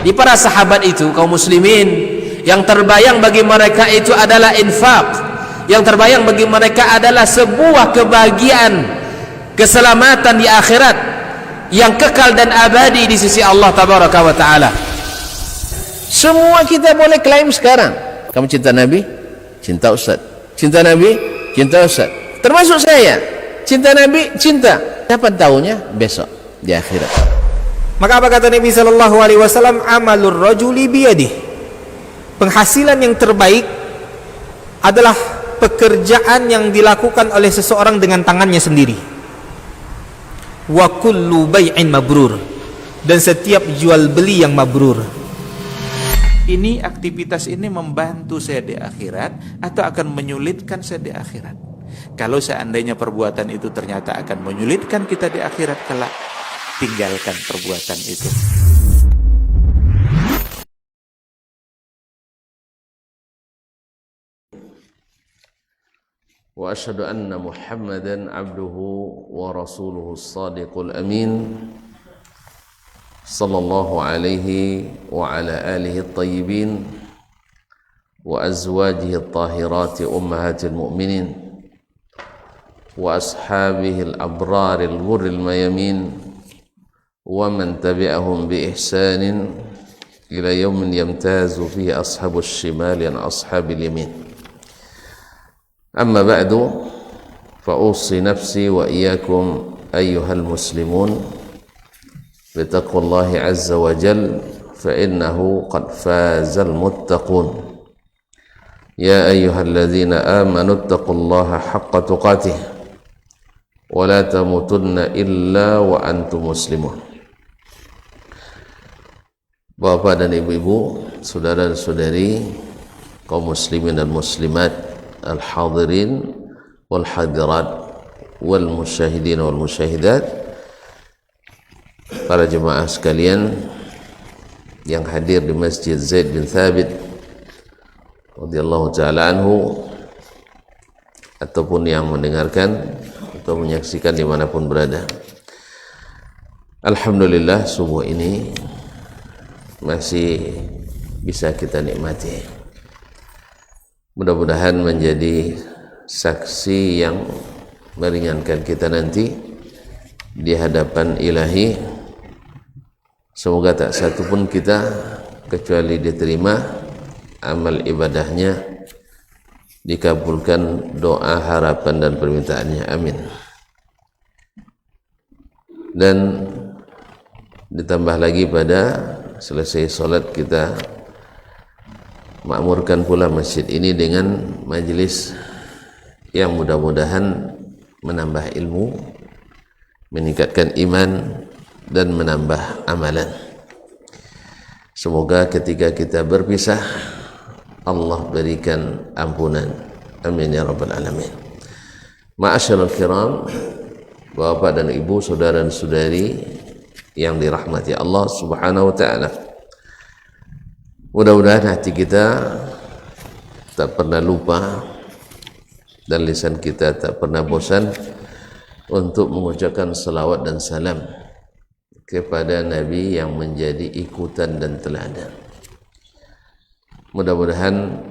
Di para sahabat itu, kaum muslimin, yang terbayang bagi mereka itu adalah infak, yang terbayang bagi mereka adalah sebuah kebahagiaan, keselamatan di akhirat yang kekal dan abadi di sisi Allah tabaraka wa taala. Semua kita boleh klaim sekarang, kamu cinta Nabi, cinta Ustaz. Cinta Nabi, cinta Ustaz. Termasuk saya, cinta Nabi, cinta. Dapat tahunya besok di akhirat. Maka apa kata Nabi sallallahu alaihi wasallam? Amalur rajuli biyadihi. Penghasilan yang terbaik adalah pekerjaan yang dilakukan oleh seseorang dengan tangannya sendiri. Wa kullu bai'in mabrur, dan setiap jual beli yang mabrur. Ini aktivitas ini membantu saya di akhirat atau akan menyulitkan saya di akhirat? Kalau seandainya perbuatan itu ternyata akan menyulitkan kita di akhirat kelak, tinggalkan perbuatan itu. Wa asyhadu anna Muhammadan abduhu wa rasuluhu as-sadiqul amin sallallahu alaihi wa ala alihi at-tayyibin wa azwajihi at-tahirati ummahatil mu'minin wa ashabihi al-abrar al-ghurril mayamin wa man tabi'ahum bi ihsanin ila yawmin yamtazu fihi ashabus shimali an ashabil yamin. Amma ba'du, fa usi nafsi wa iyyakum ayyuhal muslimun bitaqwallahi azza wa jal, fa innahu qad fazal muttaqun. Ya ayyuhalladzina amanu ittaqullaha haqqa tuqatih wa la tamutunna illa wa antum muslimun. Bapak dan ibu-ibu, saudara dan saudari, kaum muslimin dan muslimat, al-hadirin wal hadirat wal musyahidin wal musyahidat, para jemaah sekalian yang hadir di Masjid Zaid bin Thabit radhiyallahu ta'ala anhu, ataupun yang mendengarkan atau menyaksikan dimanapun berada. Alhamdulillah, subuh ini masih bisa kita nikmati. Mudah-mudahan menjadi saksi yang meringankan kita nanti di hadapan ilahi. Semoga tak satu pun kita kecuali diterima amal ibadahnya, dikabulkan doa, harapan dan permintaannya, amin. Dan ditambah lagi pada selesai sholat kita makmurkan pula masjid ini dengan majelis yang mudah-mudahan menambah ilmu, meningkatkan iman dan menambah amalan. Semoga ketika kita berpisah Allah berikan ampunan, amin ya rabbal alamin. Ma'asyiral kiram, bapak dan ibu, saudara dan saudari yang dirahmati Allah subhanahu wa ta'ala, mudah-mudahan hati kita tak pernah lupa dan lisan kita tak pernah bosan untuk mengucapkan salawat dan salam kepada Nabi yang menjadi ikutan dan teladan. Mudah-mudahan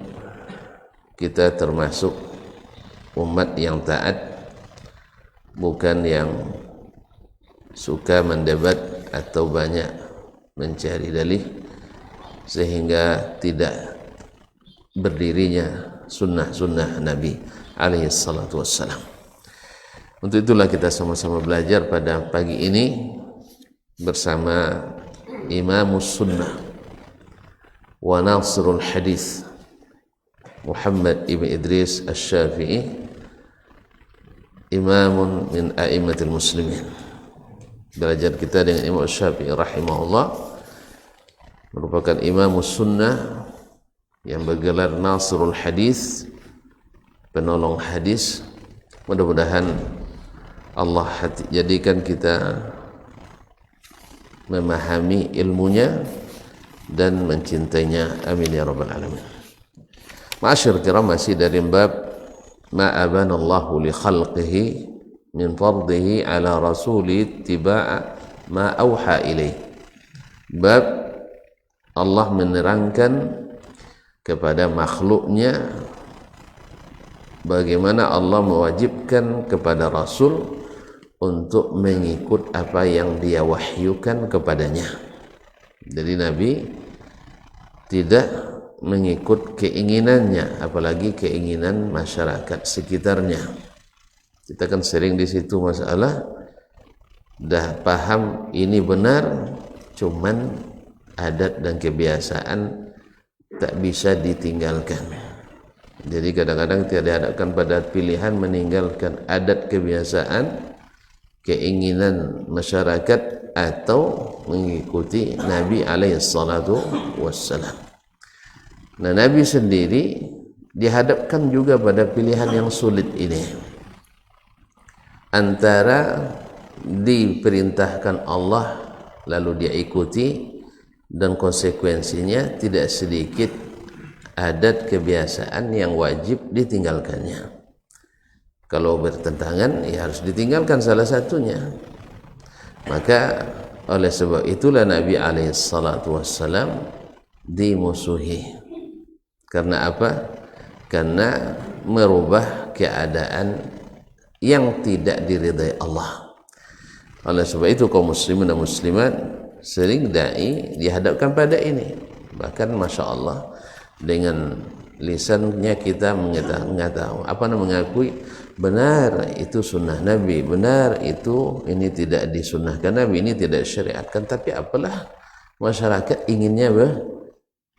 kita termasuk umat yang taat, bukan yang suka mendebat atau banyak mencari dalih sehingga tidak berdirinya sunnah-sunnah Nabi alaihi salatu wassalam. Untuk itulah kita sama-sama belajar pada pagi ini bersama Imamus Sunnah wa Nasrul Hadis Muhammad ibn Idris Asy-Syafi'i, imamun min a'immatil muslimin. Belajar kita dengan Imam Asy-Syafi'i rahimahullah, merupakan Imamus Sunnah yang bergelar Nasrul Hadis, penolong hadis. Mudah-mudahan Allah jadikan kita memahami ilmunya dan mencintainya, amin ya rabbal alamin. Ma'asyir kiram, masih dari bab ma abanallahu li khalqihi min fardihi ala rasuli ittiba'a ma auha ilaih. Bab Allah menerangkan kepada makhluknya bagaimana Allah mewajibkan kepada Rasul untuk mengikut apa yang dia wahyukan kepadanya. Jadi Nabi tidak mengikut keinginannya, apalagi keinginan masyarakat sekitarnya. Kita kan sering di situ masalah, dah paham ini benar, cuman adat dan kebiasaan tak bisa ditinggalkan. Jadi kadang-kadang tidak dihadapkan pada pilihan meninggalkan adat kebiasaan, keinginan masyarakat, atau mengikuti Nabi alaihissalatu wassalam. Nah, Nabi sendiri dihadapkan juga pada pilihan yang sulit ini, antara diperintahkan Allah lalu dia ikuti, dan konsekuensinya tidak sedikit adat kebiasaan yang wajib ditinggalkannya. Kalau bertentangan, ya harus ditinggalkan salah satunya. Maka oleh sebab itulah Nabi alaihissalatu wassalam dimusuhi. Karena apa? Karena merubah keadaan yang tidak diridai Allah. Oleh sebab itu kaum muslimin dan muslimat sering dai dihadapkan pada ini. Bahkan Masya Allah, dengan lisannya kita mengetahui, mengakui benar itu sunnah Nabi, benar itu ini tidak disunnahkan Nabi, ini tidak syariatkan, tapi apalah masyarakat inginnya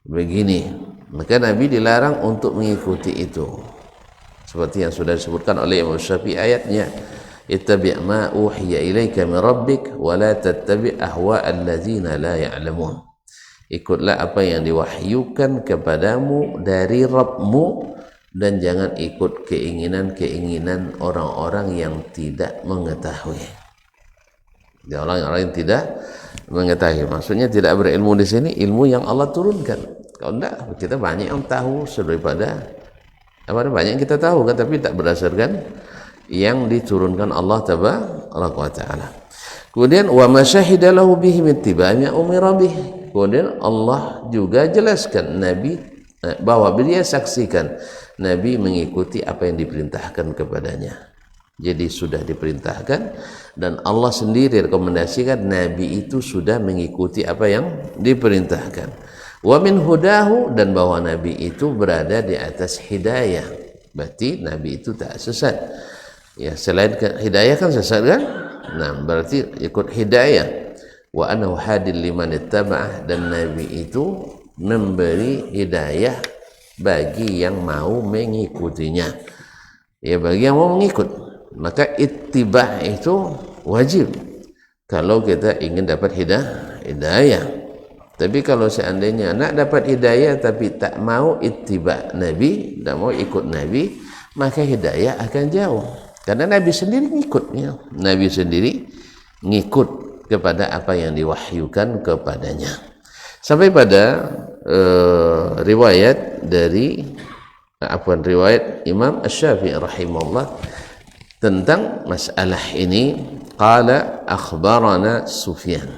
begini, maka Nabi dilarang untuk mengikuti itu. Seperti yang sudah disebutkan oleh Imam Syafi'i ayatnya, ittabi' ma uhiya ilaika min rabbik wa la tattabi' ahwa'al ladzina la ya'lamun. Ikutlah apa yang diwahyukan kepadamu dari Rabbmu, dan jangan ikut keinginan-keinginan orang-orang yang tidak mengetahui. Orang-orang yang tidak mengetahui, maksudnya tidak berilmu di sini, ilmu yang Allah turunkan. Kalau enggak, kita banyak yang tahu daripada banyak yang kita tahu kan, tapi tak berdasarkan yang diturunkan Allah tabaraka wa taala. Kemudian wa masyahida lahu bihi min tibai ma umira bih. Kemudian Allah juga jelaskan Nabi bahwa dia saksikan Nabi mengikuti apa yang diperintahkan kepadanya. Jadi sudah diperintahkan, dan Allah sendiri rekomendasikan Nabi itu sudah mengikuti apa yang diperintahkan. Wa min hudahu, dan bahwa Nabi itu berada di atas hidayah. Berarti Nabi itu tak sesat. Ya, selain hidayah kan sesat kan? Nah, berarti ikut hidayah. Wa anahu hadil liman ittaba'ah, dan Nabi itu memberi hidayah bagi yang mau mengikutinya. Ya, bagi yang mau mengikut, maka ittiba' itu wajib kalau kita ingin dapat hidayah. Tapi kalau seandainya nak dapat hidayah tapi tak mau ittiba' Nabi, tak mau ikut Nabi, maka hidayah akan jauh. Karena Nabi sendiri ngikutnya. Nabi sendiri ngikut kepada apa yang diwahyukan kepadanya. Sampai pada riwayat dari riwayat Imam Asy-Syafi'i rahimahullah tentang masalah ini, qala akhbarana Sufyan,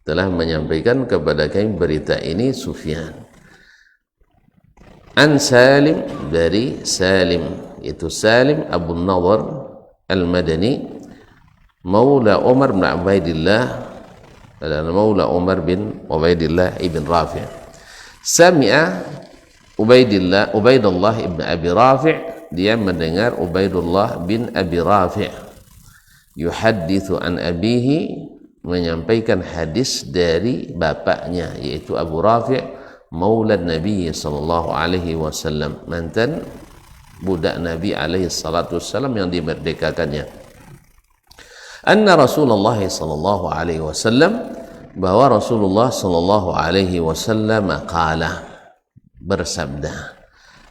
telah menyampaikan kepada kami berita ini Sufyan, an Salim, dari Salim, itu Salim Abu Nawar Al-Madani, Maula Umar bin Ubaidillah, adalah Maula Umar bin Ubaidillah ibn Rafi'. Sami'a Ubaidullah ibn Abi Rafi', dia mendengar Ubaidullah bin Abi Rafi' yuhaddithu an abihi, menyampaikan hadis dari bapaknya, yaitu Abu Rafi' Maula Nabi sallallahu alaihi wasallam, mantan budak Nabi alaihi salatu wasallam yang dimerdekakannya. Anna Rasulullah sallallahu alaihi wasallam, bahwa Rasulullah sallallahu alaihi wasallam qala, bersabda,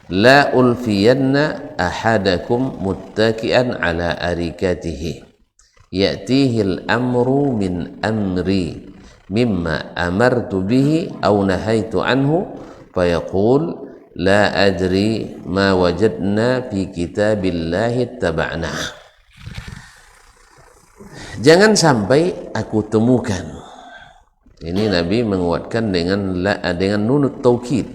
la ulfiyanna ahadakum muttaki'an ala arikatihi ya'tihi al-amru min amri mimma amartu bihi aw nahaitu anhu fayaqul la adri ma wajadna fi kitabillahi taba'na. Jangan sampai aku temukan Ini Nabi menguatkan dengan nun taukid.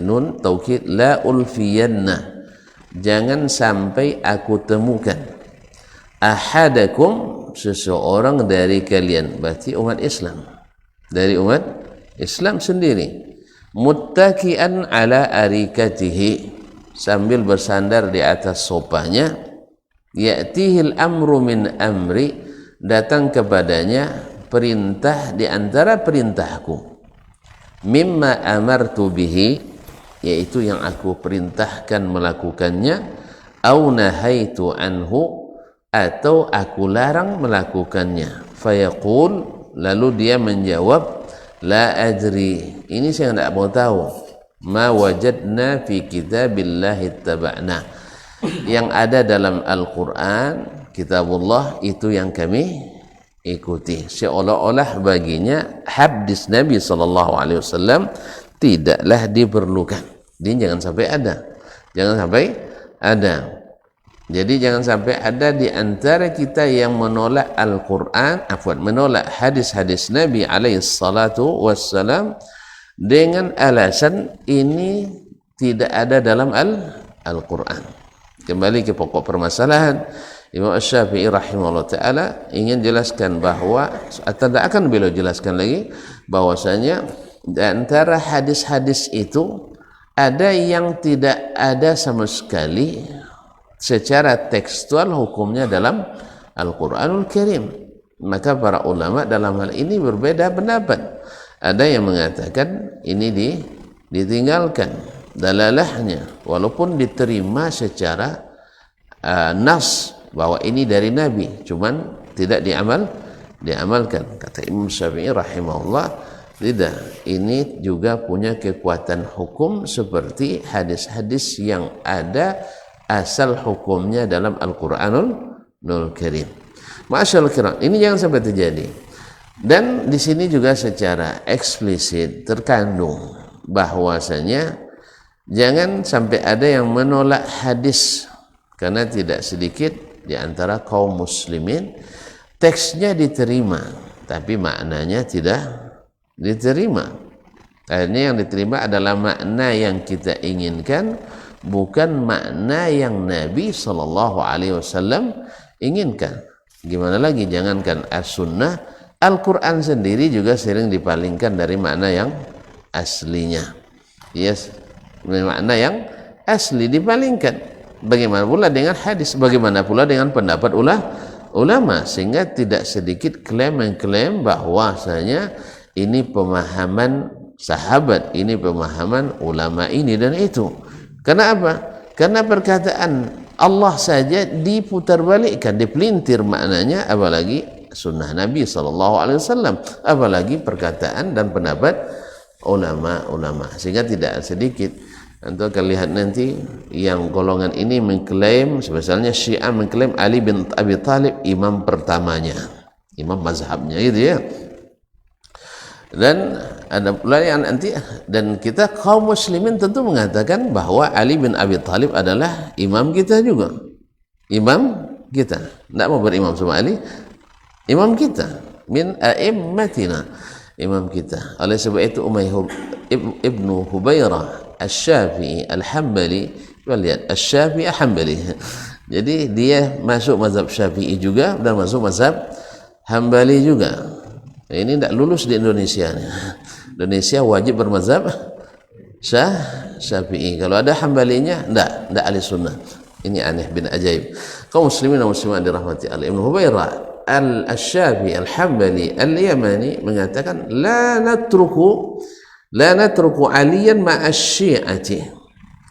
Nun taukid, la ulfiyanna, jangan sampai aku temukan ahadakum, seseorang dari kalian, berarti umat Islam, dari umat Islam sendiri, muttaki'an ala arikatihi, sambil bersandar di atas sopanya, ya'tihil amru min amri, datang kepadanya perintah di antara perintahku, mimma amartu bihi, yaitu yang aku perintahkan melakukannya, au nahaitu anhu, atau aku larang melakukannya. Fayaqul, lalu dia menjawab, la adri, ini saya tidak mau tahu, ma wajadna fi kitabillahi ittaba'na, yang ada dalam Al-Quran, kitabullah, itu yang kami ikuti. Seolah-olah baginya hadis Nabi SAW tidaklah diperlukan. Jadi jangan sampai ada, jangan sampai ada. Jadi jangan sampai ada di antara kita yang menolak Al-Quran, menolak hadis-hadis Nabi SAW dengan alasan ini tidak ada dalam Al-Quran. Kembali ke pokok permasalahan, Imam Asy-Syafi'i rahimahullah ta'ala ingin jelaskan bahwa, atau tidak akan beliau jelaskan lagi, bahwasanya di antara hadis-hadis itu ada yang tidak ada sama sekali secara tekstual hukumnya dalam Al-Quranul Karim. Maka para ulama dalam hal ini berbeda pendapat. Ada yang mengatakan ini ditinggalkan dalalahnya, walaupun diterima secara nas bahwa ini dari Nabi, cuman tidak diamalkan. Kata Imam Syafi'i rahimahullah, tidak, ini juga punya kekuatan hukum seperti hadis-hadis yang ada asal hukumnya dalam Al-Quranul Karim. Masyaallah kiram, ini jangan sampai terjadi. Dan di sini juga secara eksplisit terkandung bahwasanya jangan sampai ada yang menolak hadis, karena tidak sedikit di antara kaum muslimin teksnya diterima tapi maknanya tidak diterima. Akhirnya yang diterima adalah makna yang kita inginkan, bukan makna yang Nabi SAW inginkan. Gimana lagi, jangankan as-sunnah, Al-Quran sendiri juga sering dipalingkan dari makna yang aslinya. Yes, makna yang asli dipalingkan. Bagaimana pula dengan hadis, bagaimana pula dengan pendapat ulama, sehingga tidak sedikit klaim mengklaim bahwasanya ini pemahaman sahabat, ini pemahaman ulama ini dan itu. Karena apa? Karena perkataan Allah saja diputarbalikkan, dipelintir maknanya, apalagi sunnah Nabi SAW, apalagi perkataan dan pendapat ulama-ulama. Sehingga tidak sedikit Anda akan lihat nanti yang golongan ini mengklaim, misalnya Syiah mengklaim Ali bin Abi Thalib imam pertamanya, imam mazhabnya gitu ya. Dan ada pula yang nanti, dan kita kaum muslimin tentu mengatakan bahwa Ali bin Abi Thalib adalah imam kita juga, imam kita, tidak mau berimam sama Ali, imam kita, min a'immatina, imam kita. Oleh sebab itu Umayyah ibnu Hubairah Asy-Syafi'i Al-Hambali, lihat Asy-Syafi'i Hambali, jadi dia masuk mazhab Syafi'i juga dan masuk mazhab Hambali juga. Ini tidak lulus di Indonesia. Indonesia wajib bermazhab Syafi'i. Kalau ada Hambalinya, tidak ahli sunnah. Ini aneh bin ajaib. Kaum muslimin dan muslimat dirahmati Allah. Ibnu Hubairah Al-Syafi'i Al-Hambali Al-Yamani mengatakan la natruku aliyan ma'asyi'ati,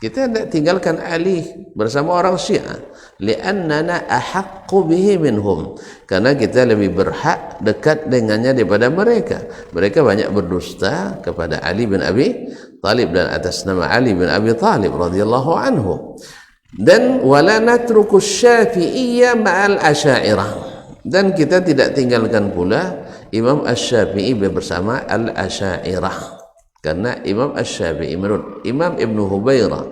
kita tidak tinggalkan Ali bersama orang Syiah, li'annana ahaqqu bihi minhum, karena kita lebih berhak dekat dengannya daripada mereka. Mereka banyak berdusta kepada Ali bin Abi Thalib dan atas nama Ali bin Abi Thalib radhiyallahu anhu. Dan wala natruku Syafi'iyya ma'al Asy'ariyah, dan kita tidak tinggalkan pula Imam Asy-Syafi'i bersama Al-Asy'ariyah. Karena Imam Asy-Syafi'i menurut Imam Ibnu Hubairah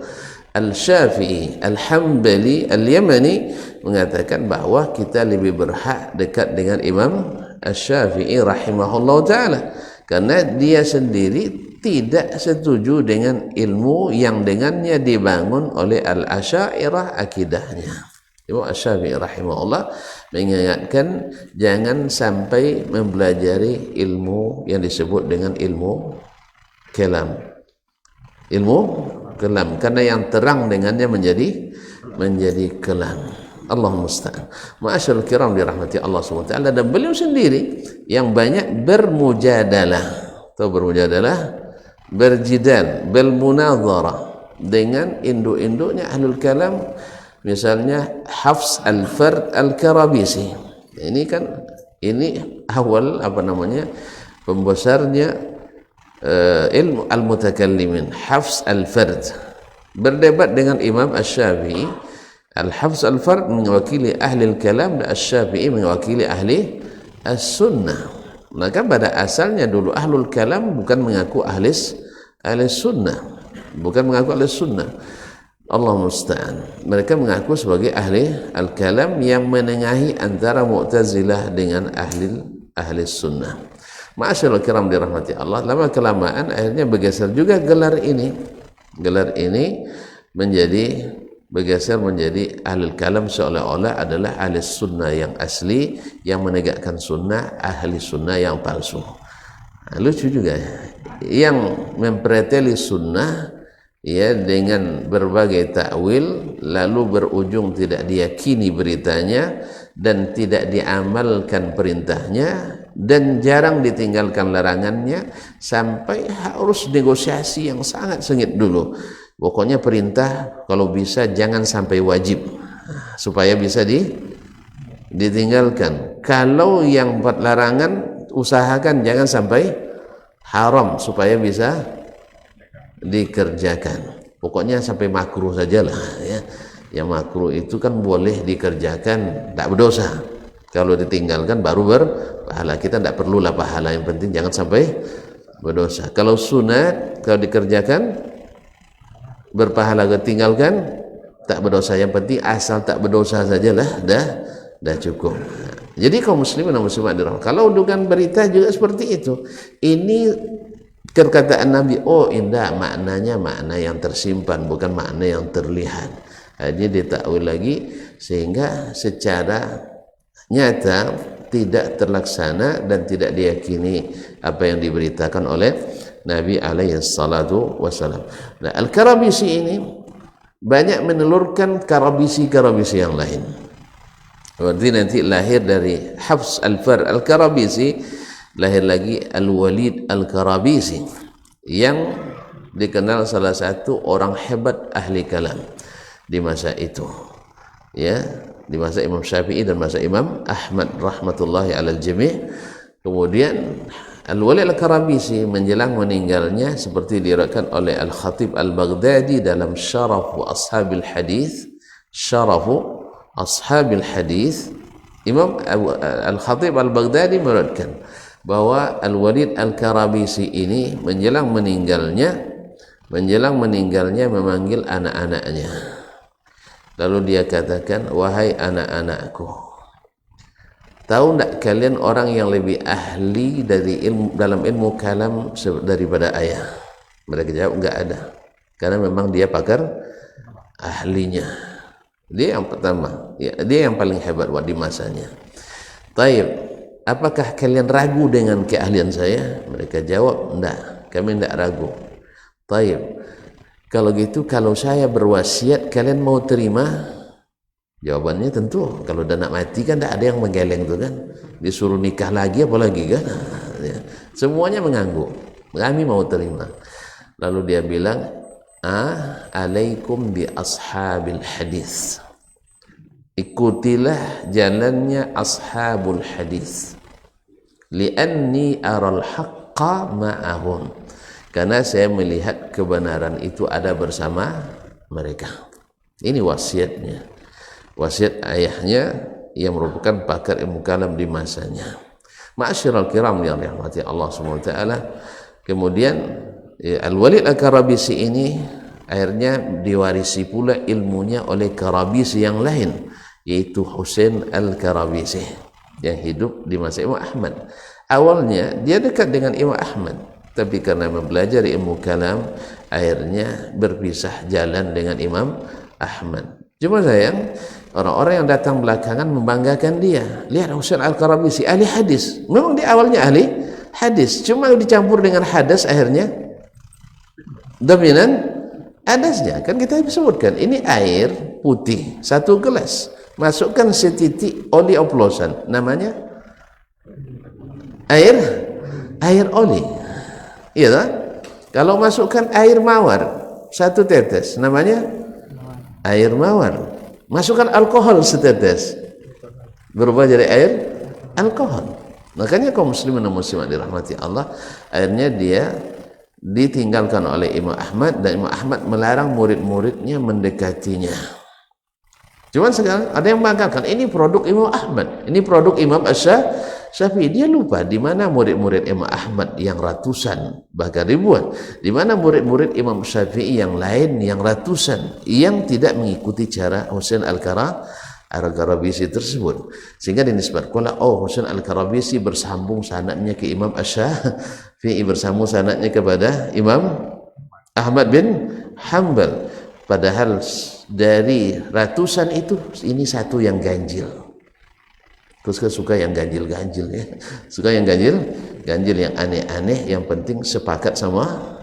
Al-Syafi'i Al-Hambali Al-Yamani mengatakan bahwa kita lebih berhak dekat dengan Imam Asy-Syafi'i rahimahullah ta'ala, karena dia sendiri tidak setuju dengan ilmu yang dengannya dibangun oleh Al-Asy'ariyah akidahnya. Imam Asy-Syafi'i rahimahullah mengingatkan jangan sampai mempelajari ilmu yang disebut dengan ilmu kalam, karena yang terang dengannya menjadi kelam. Allah musta'an. Ma'asyarul kiram dirahmati Allah SWT, dan beliau sendiri yang banyak bermujadalah, atau berjidal, bermunadharah dengan induk-induknya ahlul kalam, misalnya Hafs al-Fard al-Karabisi. Ini awal pembesarnya ilmu al-mutakallimin, Hafs al-Fard, berdebat dengan Imam Asy-Syafi'i. Al-Hafs al-Fard mewakili ahli al-kalam dan Asy-Syafi'i mewakili ahli as-sunnah. Maka pada asalnya dulu ahlul kalam bukan mengaku ahli sunnah, Allah musta'an. Mereka mengaku sebagai ahli al-kalam yang menengahi antara Mu'tazilah dengan ahli sunnah. Ma'asyarul kiram dirahmati Allah, lama kelamaan akhirnya bergeser juga gelar ini bergeser menjadi ahli kalam, seolah-olah adalah ahli sunnah yang asli, yang menegakkan sunnah, ahli sunnah yang palsu. Lucu juga ya, yang mempreteli sunnah ya dengan berbagai takwil, lalu berujung tidak diyakini beritanya dan tidak diamalkan perintahnya dan jarang ditinggalkan larangannya, sampai harus negosiasi yang sangat sengit dulu. Pokoknya perintah kalau bisa jangan sampai wajib supaya bisa ditinggalkan. Kalau yang buat larangan usahakan jangan sampai haram supaya bisa dikerjakan. Pokoknya sampai makruh sajalah ya. Yang makruh itu kan boleh dikerjakan, tak berdosa. Kalau ditinggalkan baru berpahala. Kita tidak perlulah pahala, yang penting jangan sampai berdosa. Kalau sunat kalau dikerjakan berpahala, ketinggalkan tak berdosa, yang penting asal tak berdosa sajalah, dah cukup. Jadi kaum muslimin dan muslimat dirahmati, kalau dengan berita juga seperti itu. Ini perkataan Nabi, oh indah, maknanya makna yang tersimpan, bukan makna yang terlihat. Jadi ditakwil lagi sehingga secara nyata tidak terlaksana dan tidak diyakini apa yang diberitakan oleh Nabi alaihi salatu wassalam. Nah, Al-Karabisi ini banyak menelurkan karabisi yang lain. Berarti nanti lahir dari Hafs al-Fard al-Karabisi, lahir lagi Al-Walid al-Karabisi yang dikenal salah satu orang hebat ahli kalam di masa itu. Ya, di masa Imam Syafi'i dan masa Imam Ahmad rahmatullahi alal jami'. Kemudian Al-Walid al-Karabisi menjelang meninggalnya seperti diriwayatkan oleh Al-Khatib Al-Baghdadi dalam Syarafu Ashabil Hadis. Imam Al-Khatib Al-Baghdadi meriwayatkan bahwa Al-Walid al-Karabisi ini menjelang meninggalnya memanggil anak-anaknya. Lalu dia katakan, wahai anak-anakku, tahu tidak kalian orang yang lebih ahli dalam ilmu kalam daripada ayah? Mereka jawab, enggak ada, karena memang dia pakar ahlinya. Dia yang pertama, ya, dia yang paling hebat di masanya. Taib, apakah kalian ragu dengan keahlian saya? Mereka jawab, enggak, kami enggak ragu. Taib, kalau gitu kalau saya berwasiat kalian mau terima? Jawabannya tentu, kalau udah nak mati kan tidak ada yang menggeleng tuh kan, disuruh nikah lagi apalagi kan, ya. Semuanya mengangguk, kami mau terima. Lalu dia bilang, alaikum bi ashabil hadis, ikutilah jalannya ashabul hadis, lianni aral haqqa ma'ahum, karena saya melihat kebenaran itu ada bersama mereka. Ini wasiatnya, wasiat ayahnya yang merupakan pakar ilmu kalam di masanya. Ma'asyiral kiram yang dirahmati Allah SWT. Kemudian Al-Walid al-Karabisi ini akhirnya diwarisi pula ilmunya oleh Karabisi yang lain, yaitu Husain al-Karabisi. yang hidup di masa Imam Ahmad. Awalnya dia dekat dengan Imam Ahmad, tapi karena mempelajari ilmu kalam akhirnya berpisah jalan dengan Imam Ahmad. Cuma sayang, orang-orang yang datang belakangan membanggakan dia. Lihat Husain Al-Qarabisi, ahli hadis. Memang di awalnya ahli hadis, cuma dicampur dengan hadas akhirnya dominan hadasnya. Kan kita sebutkan, ini air putih 1 gelas, masukkan setitik oli oplosan, namanya air oli. Iya tak? Kalau masukkan air mawar 1 tetes, namanya air mawar. Masukkan alkohol setetes, berubah jadi air alkohol. Makanya kaum muslimin dan muslimat dirahmati Allah, akhirnya dia ditinggalkan oleh Imam Ahmad, dan Imam Ahmad melarang murid-muridnya mendekatinya. Cuman sekarang ada yang mengatakan ini produk Imam Ahmad, ini produk Imam Syafi'i. Dia lupa di mana murid-murid Imam Ahmad yang ratusan bahkan ribuan, di mana murid-murid Imam Syafi'i yang lain yang ratusan yang tidak mengikuti cara Husain Al-Qarabisi tersebut, sehingga dinisbatkanlah Husain Al-Qarabisi bersambung sanadnya ke Imam Syafi'i, bersambung sanadnya kepada Imam Ahmad bin Hanbal, padahal dari ratusan itu ini satu yang ganjil. Terus suka yang ganjil-ganjil ya, suka yang ganjil yang aneh-aneh, yang penting sepakat sama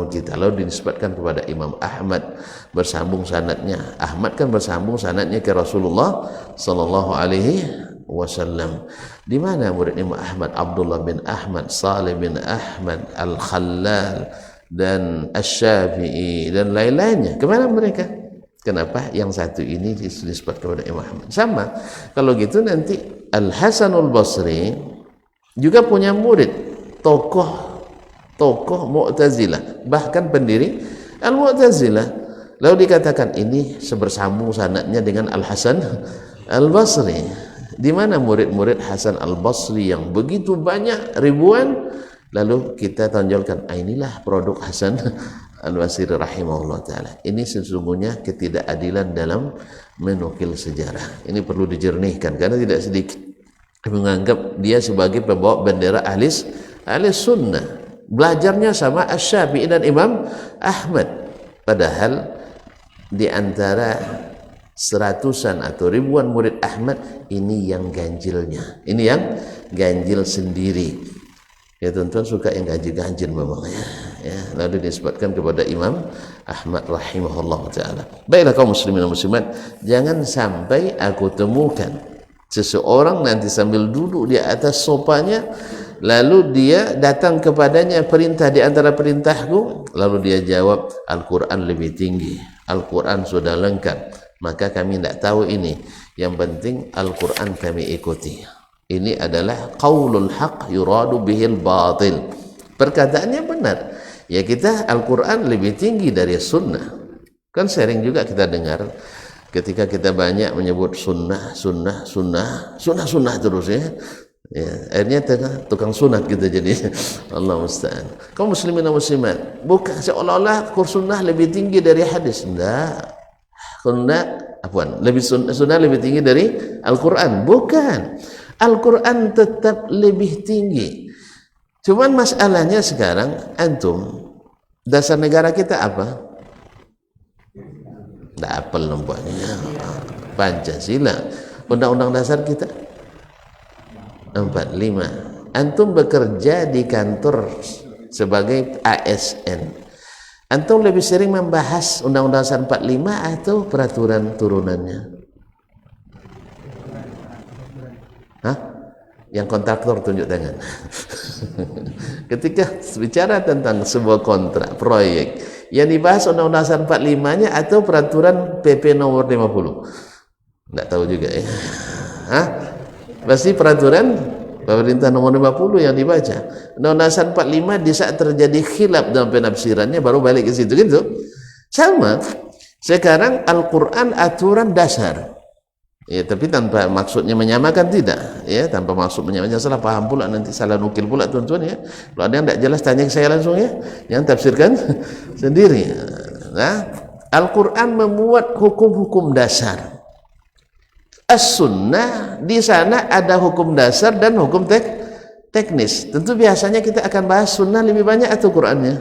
kita. Lalu dinisbatkan kepada Imam Ahmad, bersambung sanadnya. Ahmad kan bersambung sanadnya ke Rasulullah sallallahu alaihi wasallam. Di mana murid Imam Ahmad? Abdullah bin Ahmad, Salih bin Ahmad, Al-Khallal dan Asy-Syafi'i dan lain-lainnya. Kemana mereka? Kenapa yang satu ini disebut kepada Imam Ahmad? Sama, kalau gitu nanti Al-Hasanul Basri juga punya murid, tokoh Mu'tazilah, bahkan pendiri Al-Mu'tazilah. Lalu dikatakan ini sebersambung sanadnya dengan Al-Hasan Al-Basri. Di mana murid-murid Hasan Al-Basri yang begitu banyak, ribuan, lalu kita tonjolkan, inilah produk Hasan Al-Basri rahimahullah ta'ala. Ini sesungguhnya ketidakadilan dalam menukil sejarah. Ini perlu dijernihkan, karena tidak sedikit menganggap dia sebagai pembawa bendera ahli sunnah. Belajarnya sama Asy-Syafi'i dan Imam Ahmad, padahal di antara seratusan atau ribuan murid Ahmad, ini yang ganjilnya, ini yang ganjil sendiri. Ya tuan-tuan suka yang ganjil-ganjil memang ya. Lalu disebutkan kepada Imam Ahmad rahimahullah ta'ala. Baiklah kaum muslimin dan muslimat, jangan sampai aku temukan seseorang nanti sambil duduk di atas sopanya, lalu dia datang kepadanya perintah di antara perintahku, lalu dia jawab Al-Quran lebih tinggi, Al-Quran sudah lengkap, maka kami tidak tahu ini, yang penting Al-Quran kami ikuti. Ini adalah qaulul haq yuradu bihil batil, perkataannya benar. Ya, kita Al-Quran lebih tinggi dari sunnah. Kan sering juga kita dengar ketika kita banyak menyebut sunnah terus ya, akhirnya tukang sunat kita jadi. Allah musta'an. Kaum muslimin dan muslimat, bukan seolah-olah sunnah lebih tinggi dari hadis. Enggak. Sunnah lebih tinggi dari Al-Quran. Bukan. Al-Quran tetap lebih tinggi. Cuman masalahnya sekarang, antum, dasar negara kita apa? Tidak apel nampaknya. Pancasila. Undang-undang dasar kita 45. Antum bekerja di kantor sebagai ASN. Antum lebih sering membahas Undang-undang dasar 45 atau peraturan turunannya? Yang kontraktor tunjuk tangan. Ketika bicara tentang sebuah kontrak proyek, yang dibahas Undang-Undang Dasar 45-nya atau peraturan PP nomor 50? Tidak tahu juga ya. Pasti peraturan pemerintah nomor 50 yang dibaca. Undang-Undang Dasar 45 di saat terjadi khilaf dalam penafsirannya baru balik ke situ gitu. Sama. Sekarang Al-Quran aturan dasar. Ya, tapi tanpa maksudnya menyamakan, tidak ya, tanpa maksud menyamakan. Salah paham pula, nanti salah nukil pula tuan-tuan ya. Kalau ada yang tidak jelas tanya ke saya langsung ya, jangan tafsirkan sendiri. Nah, Al-Quran memuat hukum-hukum dasar. As-sunnah di sana ada hukum dasar dan hukum teknis. Tentu biasanya kita akan bahas sunnah lebih banyak atau Qur'annya?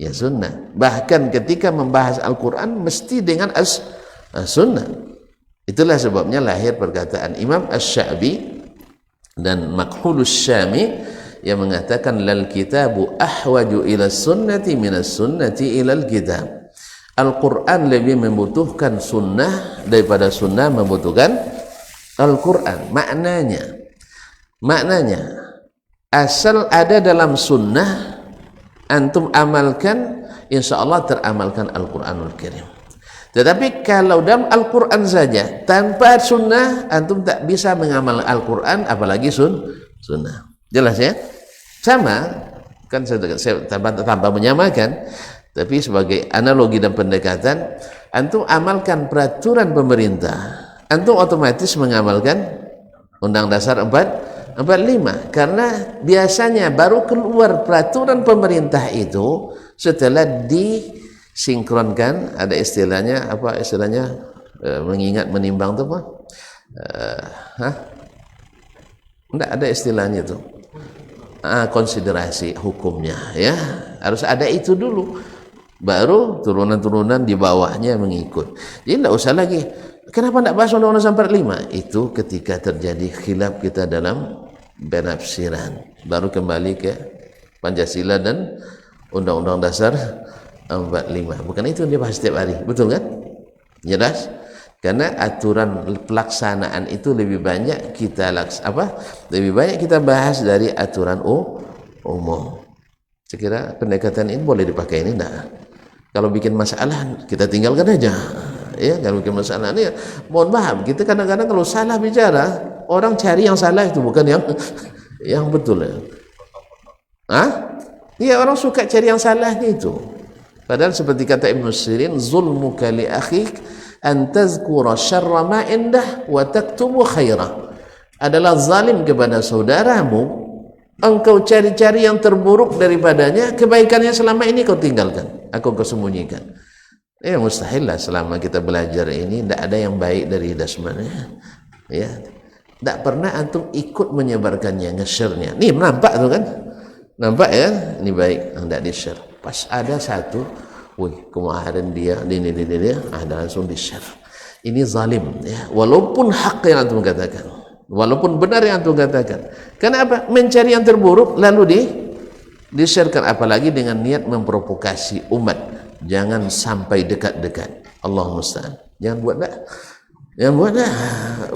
Ya sunnah. Bahkan ketika membahas Al-Quran mesti dengan as-sunnah. Itulah sebabnya lahir perkataan Imam Asy-Sya'bi dan Makhulus Syami yang mengatakan lal kitabu ahwaju ila sunnati minas sunnati ilal kitab. Al-Quran lebih membutuhkan sunnah daripada sunnah membutuhkan Al-Quran. Maknanya asal ada dalam sunnah antum amalkan, insya Allah teramalkan Al-Quranul Karim. Tetapi kalau dalam Al-Quran saja tanpa sunnah antum tak bisa mengamal Al-Quran, apalagi sunnah. Jelas ya? Sama kan, saya tanpa menyamakan, tapi sebagai analogi dan pendekatan, antum amalkan peraturan pemerintah, antum otomatis mengamalkan Undang Dasar 45, karena biasanya baru keluar peraturan pemerintah itu setelah disinkronkan, ada istilahnya apa istilahnya, mengingat menimbang itu apa? Enggak ada istilahnya itu. Konsiderasi hukumnya ya, harus ada itu dulu, baru turunan-turunan di bawahnya mengikut. Jadi tidak usah lagi kenapa tidak bahas Undang-Undang 45, itu ketika terjadi khilaf kita dalam penafsiran, baru kembali ke Pancasila dan Undang-Undang Dasar 45. Bukan itu yang dibahas setiap hari, betul kan? Jelas? Karena aturan pelaksanaan itu lebih banyak kita lebih banyak kita bahas dari aturan umum. Saya kira pendekatan ini boleh dipakai ini enggak? Kalau bikin masalah kita tinggalkan aja. Ya, kalau bikin masalah ini mohon maaf, kita kadang-kadang kalau salah bicara, orang cari yang salah itu bukan yang betul ya. Iya, orang suka cari yang salahnya itu. Padahal seperti kata Ibnu Sirin, zulmuka li akhik an tazkura syarra ma indah wa taktumu khairah. Adalah zalim kepada saudaramu, engkau cari-cari yang terburuk daripadanya, kebaikannya selama ini kau tinggalkan, kau sembunyikan. Mustahil lah selama kita belajar ini tidak ada yang baik dari dasmannya. Ya, tidak pernah antum ikut menyebarkannya, nge-share-nya. Nih nampak tuh kan? Nampak ya? Ini baik, tidak di-share. Pas ada satu, kemarin dia ada langsung di-share. Ini zalim ya, walaupun hak yang antum katakan, walaupun benar yang antum katakan. Kenapa? Mencari yang terburuk lalu di-sharekan, apalagi dengan niat memprovokasi umat. Jangan sampai dekat-dekat. Allah musta'an. Jangan buat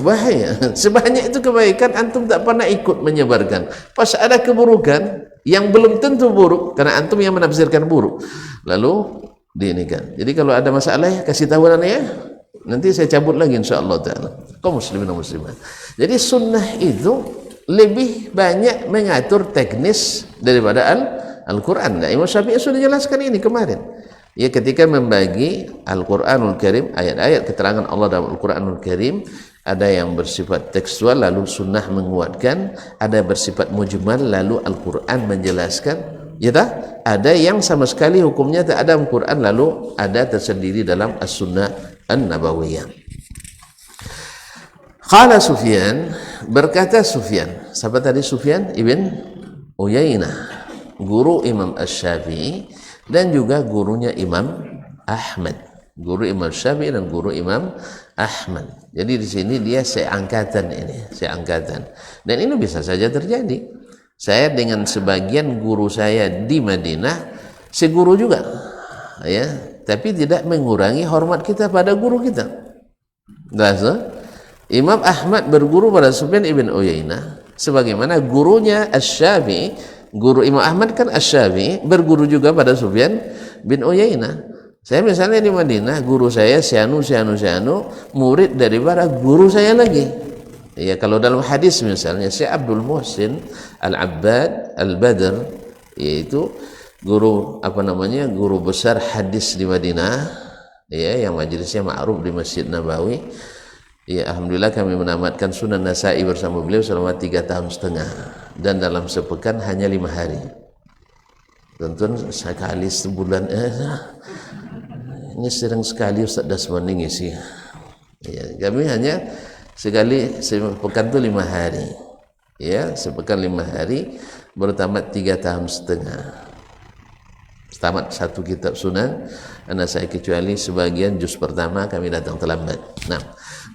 bahaya. Sebanyak itu kebaikan antum tak pernah ikut menyebarkan. Pas ada keburukan yang belum tentu buruk karena antum yang menafsirkan buruk, lalu diinikan. Jadi kalau ada masalah ya kasih tahu ya, nanti saya cabut lagi insyaallah taala. Kaum muslimin dan muslimat. Jadi sunnah itu lebih banyak mengatur teknis daripada Al-Quran. Nah, Imam Syafi'i sudah jelaskan ini kemarin. Ya, ketika membagi Al-Quranul Karim, ayat-ayat keterangan Allah dalam Al-Quranul Karim, ada yang bersifat tekstual lalu sunnah menguatkan, ada bersifat mujmal lalu Al-Quran menjelaskan, ya tak? Ada yang sama sekali hukumnya tak ada Al-Quran lalu ada tersendiri dalam As-Sunnah An-Nabawiyah. Qala Sufyan, berkata Sufyan, siapa tadi? Sufyan ibn Uyainah, guru Imam Asy-Syafi'i dan juga gurunya Imam Ahmad, guru Imam Syafi'i dan guru Imam Ahmad. Jadi di sini dia seangkatan ini, seangkatan. Dan ini bisa saja terjadi. Saya dengan sebagian guru saya di Madinah seguru juga, ya, tapi tidak mengurangi hormat kita pada guru kita. Imam Ahmad berguru pada Sufyan ibn Uyainah, sebagaimana gurunya Asy-Syafi'i. Guru Imam Ahmad kan Asy-Syafi'i, berguru juga pada Sufyan bin Uyainah. Saya misalnya di Madinah, guru saya Syanu, murid daripada guru saya lagi. Ya, kalau dalam hadis misalnya Syekh Abdul Muhsin Al-Abbad Al-Badr, yaitu guru guru besar hadis di Madinah, ya, yang majelisnya ma'ruf di Masjid Nabawi. Ya, alhamdulillah kami menamatkan Sunan Nasa'i bersama beliau selama 3,5 tahun, dan dalam sepekan hanya 5 hari. Tentu sekali sebulan, ini sering sekali Ustaz Dasmani ngisi. Ya, kami hanya Sekali sepekan itu 5 hari. Ya, sepekan 5 hari bertamat 3 tahun setengah. Tamat 1 kitab sunan. Anak saya kecuali sebagian juz pertama kami datang terlambat. Nah,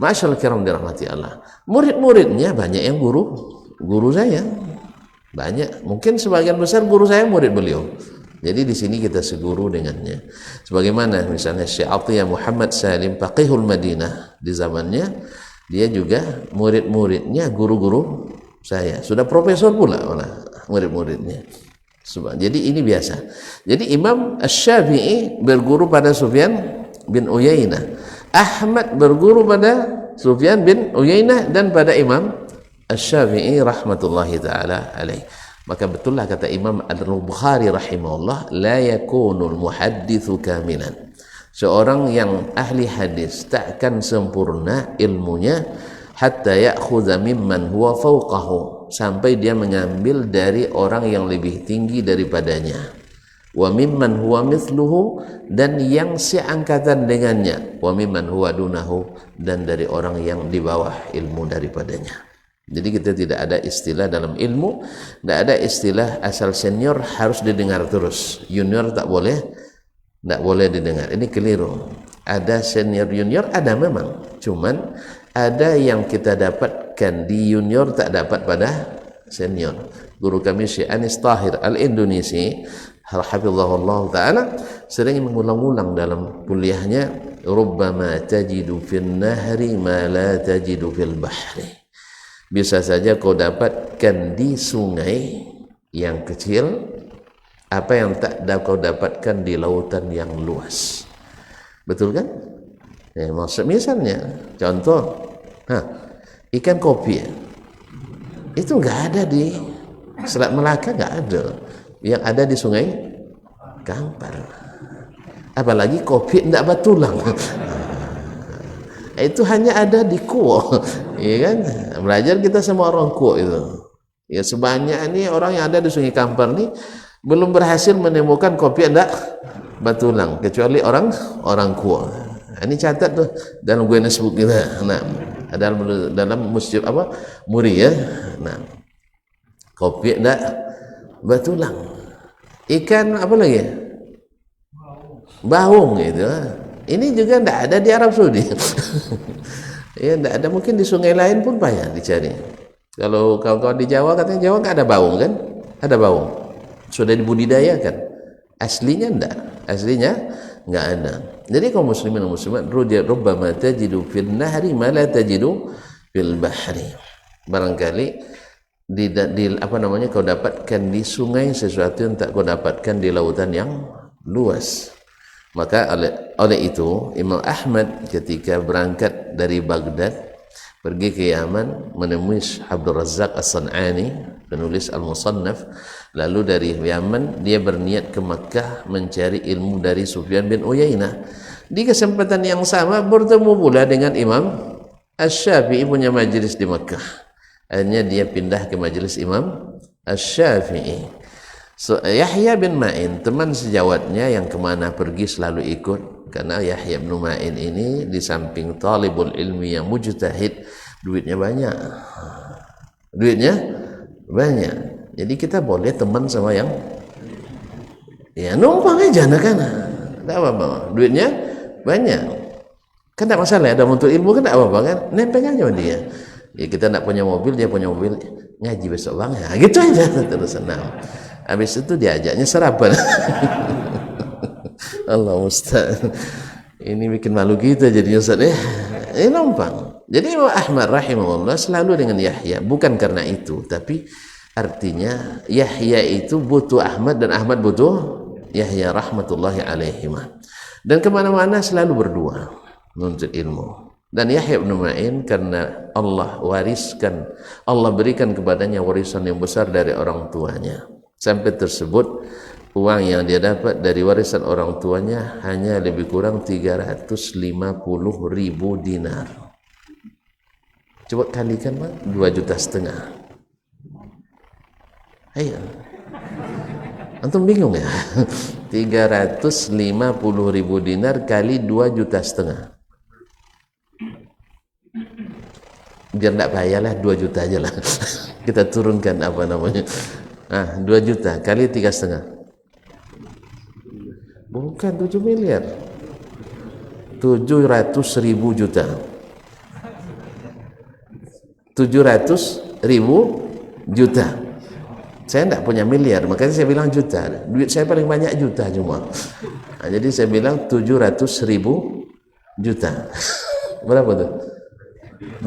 masyaallah kiram dirahmati Allah. Murid-muridnya banyak yang guru saya. Banyak. Mungkin sebagian besar guru saya murid beliau. Jadi di sini kita seguru dengannya. Sebagaimana misalnya Syekh Atiyah Muhammad Salim Faqihul Madinah di zamannya, dia juga murid-muridnya guru-guru saya. Sudah profesor pula murid-muridnya. Jadi ini biasa. Jadi Imam Asy-Syafi'i berguru pada Sufyan bin Uyainah. Ahmad berguru pada Sufyan bin Uyainah dan pada Imam Asy-Syafi'i rahmatullahi taala alaih. Maka betullah kata Imam Al-Bukhari rahimahullah, la yakunul muhadditsu kamilan. Seorang yang ahli hadis takkan sempurna ilmunya hatta ya'khudha mimman huwa fawqahu, sampai dia mengambil dari orang yang lebih tinggi daripadanya, wa mimman huwa mithluhu, dan yang seangkatan dengannya, wa mimman huwa dunahu, dan dari orang yang di bawah ilmu daripadanya. Jadi kita tidak ada istilah dalam ilmu, tidak ada istilah asal senior harus didengar terus, junior tak boleh didengar. Ini keliru. Ada senior junior, ada memang, cuman ada yang kita dapatkan di junior tak dapat pada senior. Guru kami Syekh Anis Tahir Al-Indonesi hafizahullah taala sering mengulang-ulang dalam kuliahnya, rubbama tajidu fil nahri ma la tajidu fil bahri. Bisa saja kau dapatkan di sungai yang kecil apa yang tak kau dapatkan di lautan yang luas. Betul kan? Ya, maksud misalnya contoh, ikan kopi itu nggak ada di Selat Melaka, nggak ada. Yang ada di Sungai Kampar. Apalagi kopi tidak batulang. Itu hanya ada di Kuo, ya kan? Belajar kita sama orang Kuo itu. Ya sebanyak ini orang yang ada di Sungai Kampar ini belum berhasil menemukan kopi tidak batulang kecuali orang Kuo. Ini catat tuh dalam Guinness Book kita. Nah, dalam museum Muri ya. Nah, kopi tidak batulang. Ikan apa lagi? Baung gitu. Ini juga tidak ada di Arab Saudi. Ya, tidak ada, mungkin di sungai lain pun payah dicari. Kalau kawan-kawan di Jawa, katanya Jawa nggak ada baung kan? Ada baung. Sudah dibudidayakan. Aslinya enggak. Aslinya nggak ada. Jadi kaum muslimin dan muslimat, rubbama tajidu fil nahri ma la tajidu fil bahri. Barangkali kau dapatkan di sungai sesuatu yang tak kau dapatkan di lautan yang luas. Maka oleh itu Imam Ahmad ketika berangkat dari Baghdad pergi ke Yaman menemui Abdul Razzaq As-San'ani, penulis Al-Musannaf. Lalu dari Yaman dia berniat ke Makkah mencari ilmu dari Sufyan bin Uyainah. Di kesempatan yang sama bertemu pula dengan Imam Asy-Syafi'i punya majelis di Makkah. Akhirnya dia pindah ke majelis Imam Asy-Syafi'i. Yahya bin Ma'in, teman sejawatnya yang kemana pergi selalu ikut, karena Yahya bin Ma'in ini di samping talibul ilmi yang mujtahid, duitnya banyak. Jadi kita boleh teman sama yang ya numpang aja kan, tidak apa-apa, duitnya banyak kan, tidak masalah. Ada untuk ilmu kan tidak apa-apa kan, nempel aja sama dia. Ya kita tidak punya mobil, dia punya mobil, ngaji besok bang, ya gitu aja terus senang. Habis itu diajaknya sarapan. Allah musta'an. Ini bikin malu kita jadinya Ustaz ya. Ini numpang. Jadi Imam Ahmad rahimahullah selalu dengan Yahya, bukan karena itu, tapi artinya Yahya itu butuh Ahmad dan Ahmad butuh Yahya rahmatullahi alaihimah. Dan kemana-mana selalu berdua menuntut ilmu. Dan Yahya bin Ma'in karena Allah berikan kepadanya warisan yang besar dari orang tuanya. Sampai tersebut uang yang dia dapat dari warisan orang tuanya hanya lebih kurang 350.000 dinar. Coba kalikan Pak, 2,5 juta. Ayo. Antum bingung ya? 350.000 dinar kali 2,5 juta. biar tidak payahlah 2 juta aja lah. Kita turunkan apa namanya, 2 juta kali 3,5, bukan 7 miliar, 700.000 juta, 700.000 juta. Saya tidak punya miliar, makanya saya bilang juta. Duit saya paling banyak juta cuma. Jadi saya bilang 700.000 juta. Berapa tuh?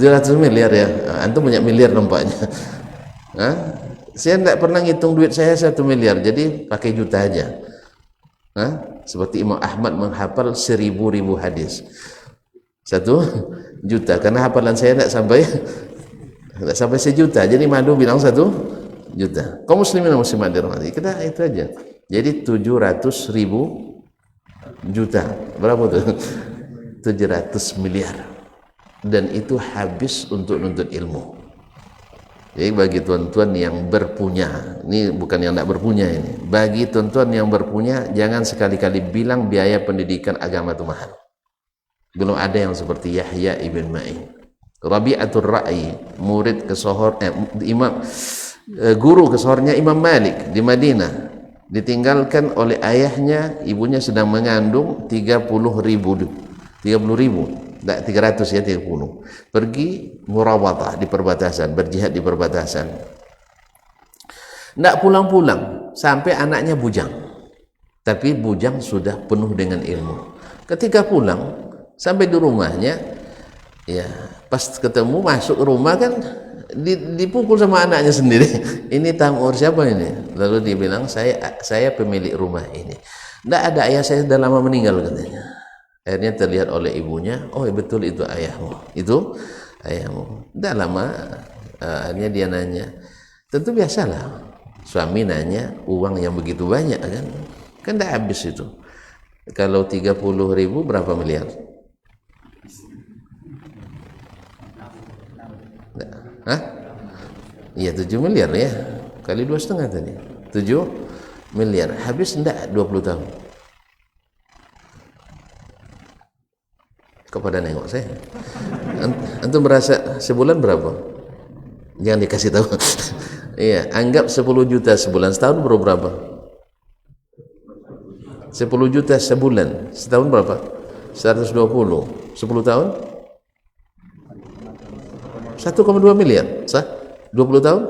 700 miliar ya. Antum punya miliar nampaknya. Saya tidak pernah ngitung duit saya 1 miliar, jadi pakai juta aja. Seperti Imam Ahmad menghafal 1000 hadis, 1 juta, karena hafalan saya tidak sampai 1 juta, jadi malu bilang 1 juta. Kaum muslimin dan muslimat dirahmati, kita itu aja. Jadi 700.000 juta, berapa tuh? 700 miliar. Dan itu habis untuk nuntut ilmu. Jadi bagi tuan-tuan yang berpunya, ini bukan yang tidak berpunya ini, bagi tuan-tuan yang berpunya, jangan sekali-kali bilang biaya pendidikan agama itu mahal. Belum ada yang seperti Yahya ibn Ma'in, Rabi'atul Ra'i, murid kesohor, guru kesohornya Imam Malik di Madinah, ditinggalkan oleh ayahnya, ibunya sedang mengandung, 30.000, tidak 300 ya, 30, pergi murawadah di perbatasan, berjihad di perbatasan, tidak pulang-pulang sampai anaknya bujang, tapi bujang sudah penuh dengan ilmu. Ketika pulang sampai di rumahnya, ya pas ketemu masuk rumah kan dipukul sama anaknya sendiri. Ini tamu siapa ini? Lalu dia bilang, saya pemilik rumah ini. Tidak ada, ayah saya sudah lama meninggal katanya. Akhirnya terlihat oleh ibunya, oh betul itu ayahmu, itu ayahmu. Tidak lama, akhirnya dia nanya, tentu biasalah suami nanya uang yang begitu banyak kan tidak habis itu. Kalau 30.000 berapa miliar? Iya 7 miliar ya, kali 2,5 tadi, 7 miliar, habis tidak 20 tahun. Kepada nengok saya, antum merasa sebulan berapa? Jangan dikasih tahu. Iya, anggap 10 juta sebulan, setahun berapa? 10 juta sebulan, setahun berapa? 120, 10 tahun 1,2 miliar, sah? 20 tahun?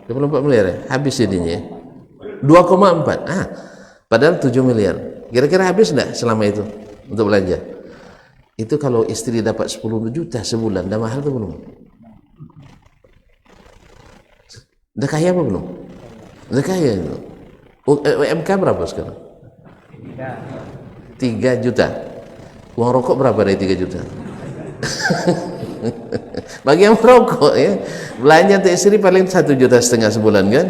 24 miliar ya? Habis jadinya 2,4, padahal 7 miliar. Kira-kira habis enggak selama itu untuk belanja? Itu kalau istri dapat 10 juta sebulan, dah mahal tuh belum? Dah kaya apa belum? Dah kaya itu. UMK berapa sekarang? 3 juta. Uang rokok berapa dari 3 juta? Bagi yang merokok ya, belanja untuk istri paling 1,5 juta sebulan kan?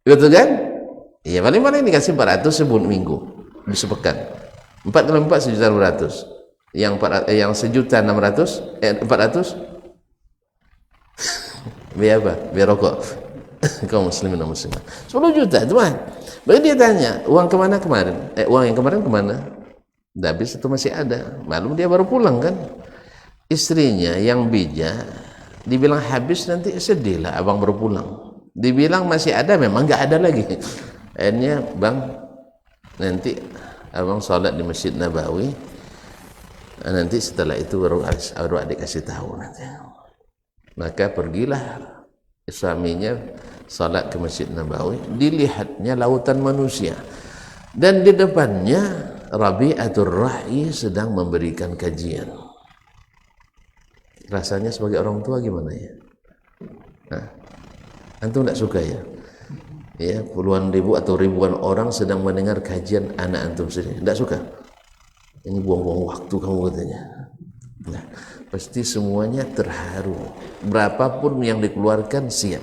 Betul kan? Iya, paling dikasih 400 sebulan minggu. Di sepekan 4 kali 4 1.200.000, yang 1.600.000 400 biar apa? Biar rokok. Kaum muslimin dan muslimat 10 juta teman. Baru dia tanya, uang kemana kemarin? Uang yang kemarin kemana? Dah habis itu masih ada, maklum dia baru pulang kan. Istrinya yang bijak dibilang habis, nanti sedih lah abang baru pulang. Dibilang masih ada, memang nggak ada lagi. Akhirnya bang, nanti abang sholat di Masjid Nabawi, nanti setelah itu baru adik kasih tahu nanti. Maka pergilah suaminya sholat ke Masjid Nabawi, dilihatnya lautan manusia, dan di depannya Rabi'atul Ra'i sedang memberikan kajian. Rasanya sebagai orang tua gimana ya? Antum tidak suka ya? Ya, puluhan ribu atau ribuan orang sedang mendengar kajian anak antum sendiri, tidak suka? Ini buang-buang waktu kamu katanya. Nah, pasti semuanya terharu, berapapun yang dikeluarkan siap.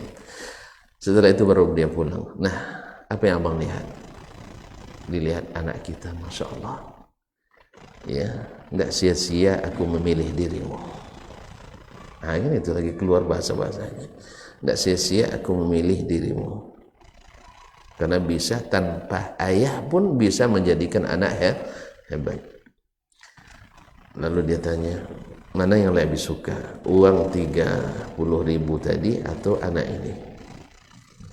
Setelah itu baru dia pulang. Nah, apa yang abang lihat? Dilihat anak kita, masya Allah. Ya, tidak sia-sia aku memilih dirimu. Nah, ini itu lagi keluar bahasa-bahasanya. Tidak sia-sia aku memilih dirimu. Karena bisa tanpa ayah pun bisa menjadikan anak hebat. Lalu dia tanya, mana yang lebih suka, uang 30.000 tadi atau anak ini?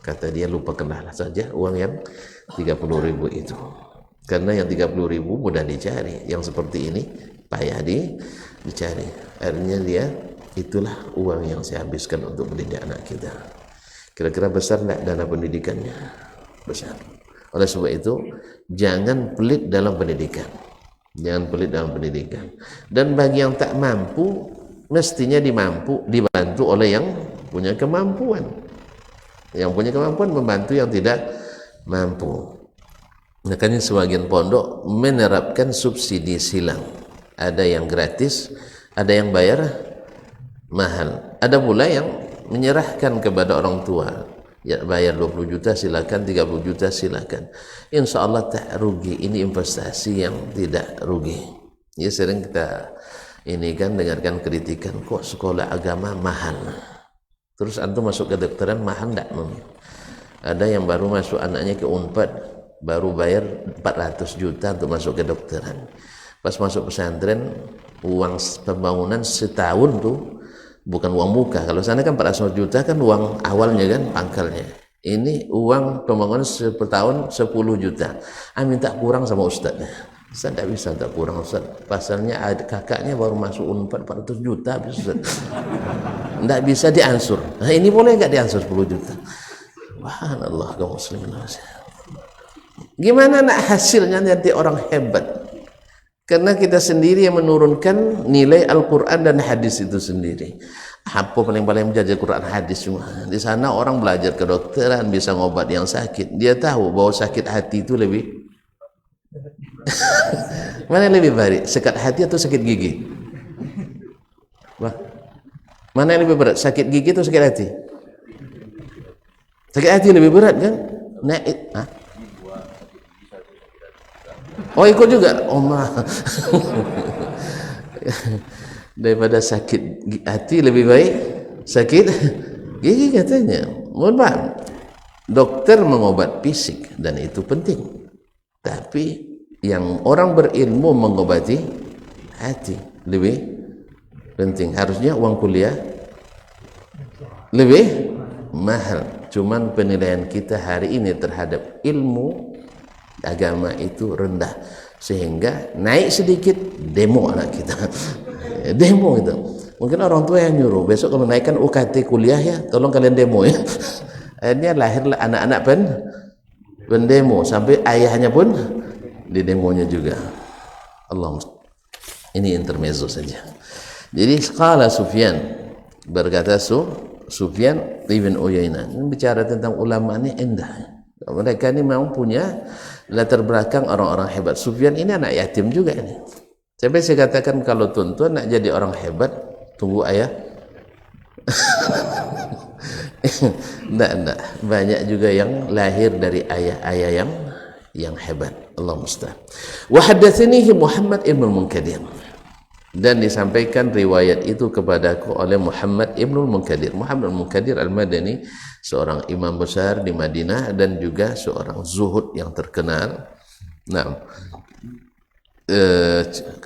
Kata dia, lupakanlah saja uang yang 30.000 itu, karena yang 30.000 mudah dicari, yang seperti ini payah dicari. Akhirnya dia, itulah uang yang saya habiskan untuk mendidik anak kita. Kira-kira besar tidak dana pendidikannya? Besar. Oleh sebab itu, jangan pelit dalam pendidikan. Jangan pelit dalam pendidikan. Dan bagi yang tak mampu, mestinya dibantu oleh yang punya kemampuan. Yang punya kemampuan membantu yang tidak mampu. Makanya sebagian pondok menerapkan subsidi silang. Ada yang gratis, ada yang bayar mahal. Ada pula yang menyerahkan kepada orang tua. Ya, bayar 20 juta silakan, 30 juta silakan. Insya Allah tak rugi. Ini investasi yang tidak rugi. Ya, sering kita ini kan dengarkan kritikan, kok sekolah agama mahal. Terus antum masuk ke kedokteran mahal enggak? Ada yang baru masuk anaknya ke Unpad, baru bayar 400 juta untuk masuk ke kedokteran. Pas masuk pesantren, uang pembangunan setahun tuh bukan uang muka. Kalau sana kan 400 juta kan uang awalnya kan, pangkalnya. Ini uang pembangunan per tahun 10 juta. Minta kurang sama ustadznya. Ustaz tidak bisa, tak kurang Ustaz. Pasalnya kakaknya baru masuk Unpad 400 juta habis Ustaz. Tidak bisa diansur. Nah ini boleh nggak diansur 10 juta? Subhanallah kaum muslimin. Gimana nak hasilnya nanti orang hebat? Karena kita sendiri yang menurunkan nilai Al-Quran dan hadis itu sendiri. Apa paling belajar Quran hadis semua. Di sana orang belajar kedokteran, bisa ngobat yang sakit. Dia tahu bahwa sakit hati itu lebih mana yang lebih baik, sakit hati atau sakit gigi? Wah, mana yang lebih berat, sakit gigi atau sakit hati? Sakit hati lebih berat kan? Oh ikut juga, daripada sakit hati lebih baik sakit gigi katanya. Mohon maaf, dokter mengobat fisik dan itu penting, tapi yang orang berilmu mengobati hati lebih penting. Harusnya uang kuliah lebih mahal. Cuman penilaian kita hari ini terhadap ilmu agama itu rendah, sehingga naik sedikit demo anak kita. Demo itu mungkin orang tua yang nyuruh, besok kalau naikkan UKT kuliah ya tolong kalian demo ya. Akhirnya lahirlah anak-anak pendemo, sampai ayahnya pun di demonya juga. Allah, ini intermezzo saja. Jadi qala Sufyan, berkata Sufyan ibn Uyainah, bicara tentang ulama ini indah. Mereka ini memang punya latar belakang orang-orang hebat. Sufyan ini anak yatim juga ini. Sampai saya katakan kalau tuan-tuan nak jadi orang hebat, tunggu ayah. Enggak. Banyak juga yang lahir dari ayah-ayah yang hebat. Allah musta'an. Wa haddatsanihi Muhammad ibn Munkadir. Dan disampaikan riwayat itu kepadaku oleh Muhammad ibn Munkadir. Muhammad ibn Munkadir Al-Madani, seorang imam besar di Madinah dan juga seorang zuhud yang terkenal. Nah,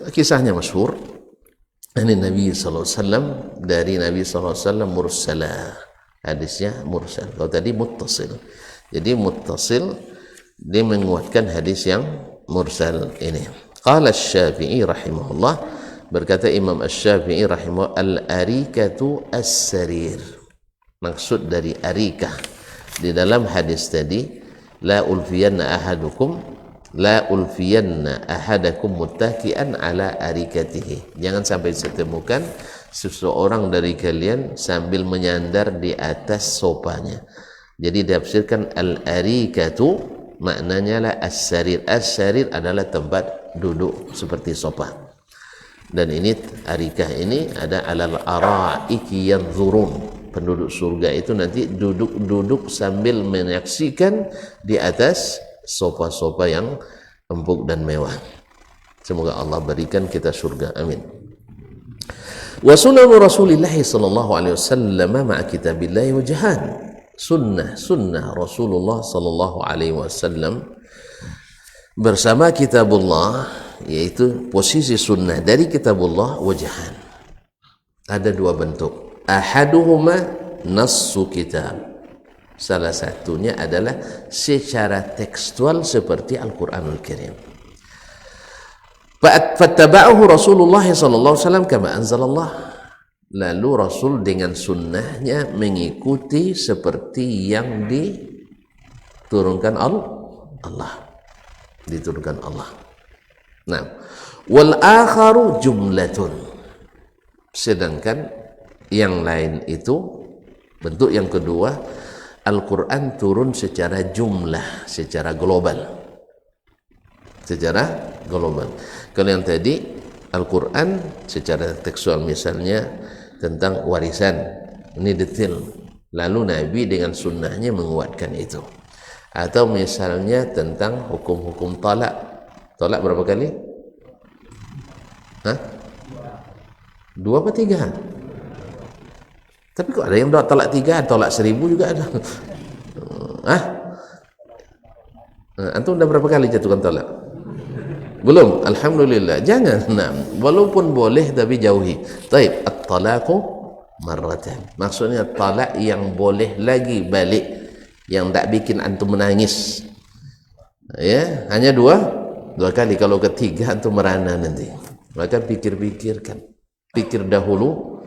kisahnya masyhur. Ini Nabi SAW, dari Nabi SAW mursalah. Hadisnya mursal. Kalau tadi muttasil. Jadi muttasil dia menguatkan hadis yang mursal ini. Qala Asy-Syafi'i rahimahullah, berkata Imam Asy-Syafi'i rahimahullah, al-arikatu as-sarir. Maksud dari arikah di dalam hadis tadi, la ulfiyanna ahadakum muttaki'an ala arikatihi. Jangan sampai ditemukan seseorang dari kalian sambil menyandar di atas sopanya. Jadi ditafsirkan al-arikatu maknanya la as-sarir. As-sarir adalah tempat duduk seperti sofa. Dan ini arikah ini ada alal araiki yanzurun. Penduduk surga itu nanti duduk sambil menyaksikan di atas sofa-sofa yang empuk dan mewah. Semoga Allah berikan kita surga. Amin. Wa sunnah Rasulullah sallallahu alaihi wasallam ma'a kitabillah wajhan. Sunnah Rasulullah sallallahu alaihi wasallam bersama kitabullah yaitu posisi sunnah dari kitabullah wajahan. Ada dua bentuk. Ahaduhuma nassu kitab. Salah satunya adalah secara tekstual seperti Al-Quranul Karim. Fattaba'ahu Rasulullah sallallahu alaihi wasallam kama anzalallah. Lalu Rasul dengan sunnahnya mengikuti seperti yang diturunkan Allah. Diturunkan Allah. Nah, wal akharu jumlatun. Sedangkan yang lain itu bentuk yang kedua, Al-Quran turun secara jumlah, secara global. Secara global. Kalau yang tadi Al-Quran secara tekstual misalnya tentang warisan, ini detail. Lalu Nabi dengan sunnahnya menguatkan itu. Atau misalnya tentang hukum-hukum talak. Talak berapa kali? Hah? 2 apa 3? Tapi kok ada yang talak 3, talak 1000 juga ada. Hah? Antum udah berapa kali jatuhkan talak? Belum? Alhamdulillah. Jangan. Nah, walaupun boleh tapi jauhi. Taib. At-talaqu marratan. Maksudnya talak yang boleh lagi balik, yang tak bikin antum menangis. Ya, hanya 2 kali. Kalau ketiga antum merana nanti. Maka pikir-pikirkan. Pikir dahulu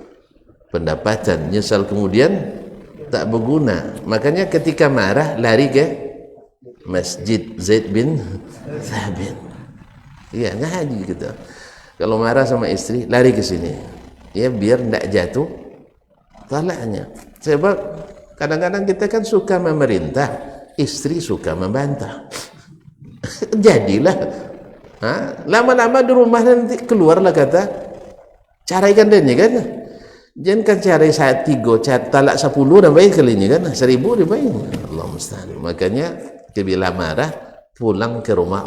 pendapatan, nyesal kemudian tak berguna. Makanya ketika marah lari ke Masjid Zaid bin Thabit. Iya, ngaji gitu. Kalau marah sama istri, lari ke sini. Ya, biar tidak jatuh talaknya. Sebab kadang-kadang kita kan suka memerintah, istri suka membantah. Jadilah, lama-lama di rumah nanti keluarlah kata, caraikan dia kan. Jangan kan carai saat 3, talak 10 dan baik kalinya kan, 1000 dia baik. Allah musta'an. Makanya bila marah pulang ke rumah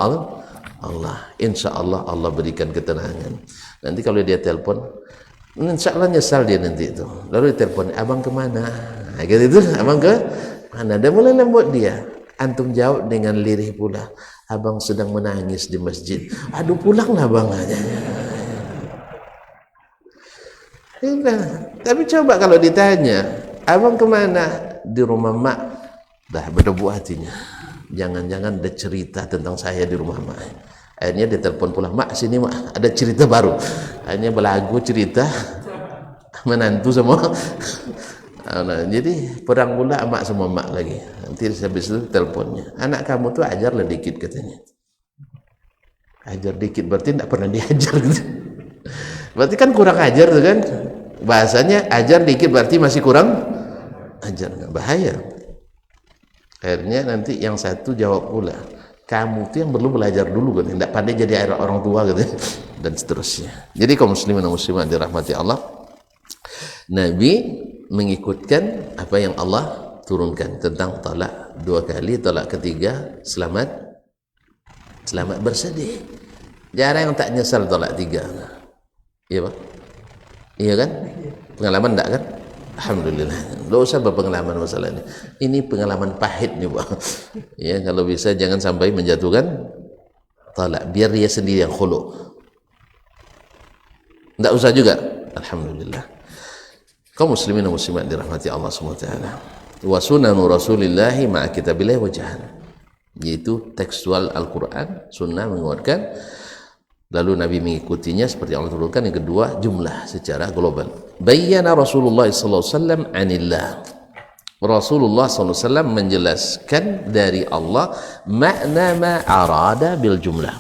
Allah, insya Allah Allah berikan ketenangan. Nanti kalau dia telepon, insya Allah nyesal dia nanti itu. Lalu dia telepon, abang kemana? Nah, gitu itu, abang ke mana? Dia mulai lembut dia. Antum jawab dengan lirih pula, abang sedang menangis di masjid. Aduh, pulanglah bang. Tapi coba kalau ditanya, abang kemana? Di rumah mak. Dah berdebu hatinya. Jangan-jangan ada cerita tentang saya di rumah mak. Akhirnya dia telepon pulang, mak sini mak, ada cerita baru. Akhirnya belagu cerita menantu semua. Nah, jadi perang pula mak sama mak lagi. Nanti habis itu teleponnya, anak kamu tuh ajarlah dikit katanya. Ajar dikit berarti tidak pernah diajar gitu. Berarti kan kurang ajar tuh kan. Bahasanya ajar dikit berarti masih kurang ajar, bahaya. Akhirnya nanti yang satu jawab pula, kamu tuh yang perlu belajar dulu kan, tidak pandai jadi orang tua gitu, dan seterusnya. Jadi kaum muslimin dan muslimat dirahmati Allah, Nabi mengikutkan apa yang Allah turunkan tentang talak 2 kali, talak ketiga selamat bersedih. Jarang yang tak nyesal talak 3. Iya Pak? Iya kan? Pengalaman enggak kan? Alhamdulillah. Tidak usah berpengalaman masalah ini. Ini pengalaman pahit nih Pak. Ya, kalau bisa jangan sampai menjatuhkan talak. Biar dia sendiri yang khulu. Tidak usah juga. Alhamdulillah. Kaum muslimin dan muslimat dirahmati Allah SWT. Wa sunanu rasulillahi ma'a kitabillahi wajahan. Yaitu tekstual Al-Quran, sunnah menguatkan. Lalu Nabi mengikutinya seperti yang Allah turunkan. Yang kedua, jumlah secara global. Bayyana Rasulullah SAW anillah. Rasulullah SAW menjelaskan dari Allah makna ma arada bil jumlah.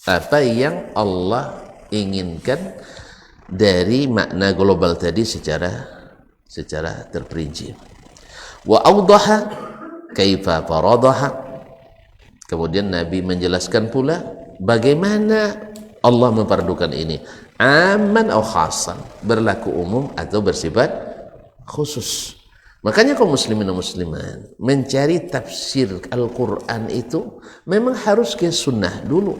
Apa yang Allah inginkan dari makna global tadi secara terperinci. Wa awdaha kaifa faradaha. Kemudian Nabi menjelaskan pula bagaimana Allah memfardukan ini, aman atau khasan, berlaku umum atau bersifat khusus. Makanya kaum muslimin dan muslimat mencari tafsir Al-Quran itu memang harus ke sunnah dulu,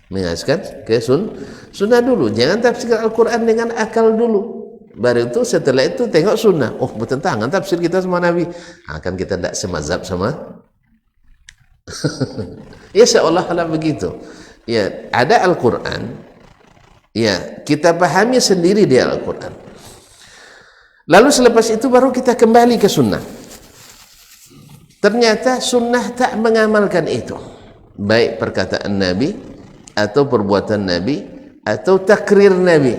mengaskan ke sunnah dulu. Jangan tafsir Al-Quran dengan akal dulu, baru itu setelah itu tengok sunnah. Oh, bertentangan tafsir kita sama Nabi, akan kita tidak semazhab sama ya seolah-olah begitu. Ya, ada Al-Quran, ya kita pahami sendiri di Al-Quran. Lalu selepas itu baru kita kembali ke sunnah. Ternyata sunnah tak mengamalkan itu, baik perkataan Nabi atau perbuatan Nabi atau takrir Nabi,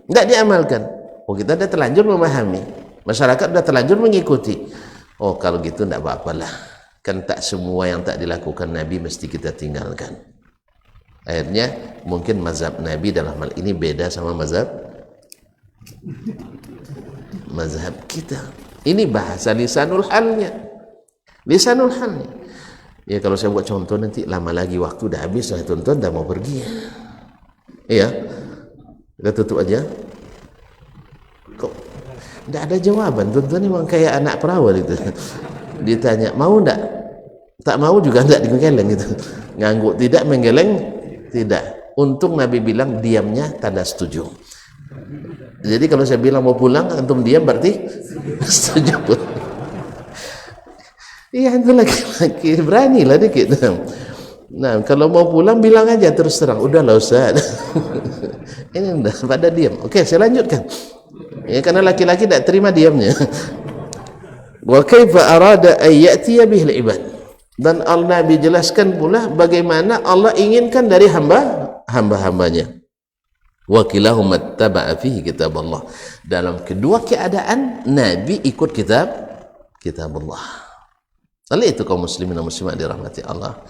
tidak diamalkan. Oh, kita sudah terlanjur memahami, masyarakat sudah terlanjur mengikuti. Oh, kalau gitu tidak apa-apalah, kan tak semua yang tak dilakukan Nabi mesti kita tinggalkan. Akhirnya mungkin mazhab Nabi dalam hal ini beda sama mazhab kita. Ini bahasa lisanul halnya. Lisanul halnya. Ya kalau saya buat contoh nanti lama lagi waktu dah habis, saya tonton dah mau pergi. Iya. Kita tutup aja. Kok tidak ada jawaban? Tuan-tuan memang kayak anak perawan itu. Ditanya mau enggak? Tak mau juga enggak menggeleng gitu. Ngangguk tidak, menggeleng tidak. Untung Nabi bilang diamnya tanda setuju. Jadi kalau saya bilang mau pulang antum diam berarti setuju pun. Iya, itu laki-laki berani lah dikit. Nah, kalau mau pulang bilang aja terus terang, udahlah Ustaz. Ini udah pada diam. Oke, saya lanjutkan. Ya, karena laki-laki tidak terima diamnya. Wa kaifa arada ay ya'tiya bihil ibad. Dan Nabi jelaskan pula bagaimana Allah inginkan dari hamba-hambanya. Wa kilahum ittaba'a fihi kitab Allah. Dalam kedua keadaan Nabi ikut kitab Allah. Oleh itu kaum muslimin dan muslimat dirahmati Allah,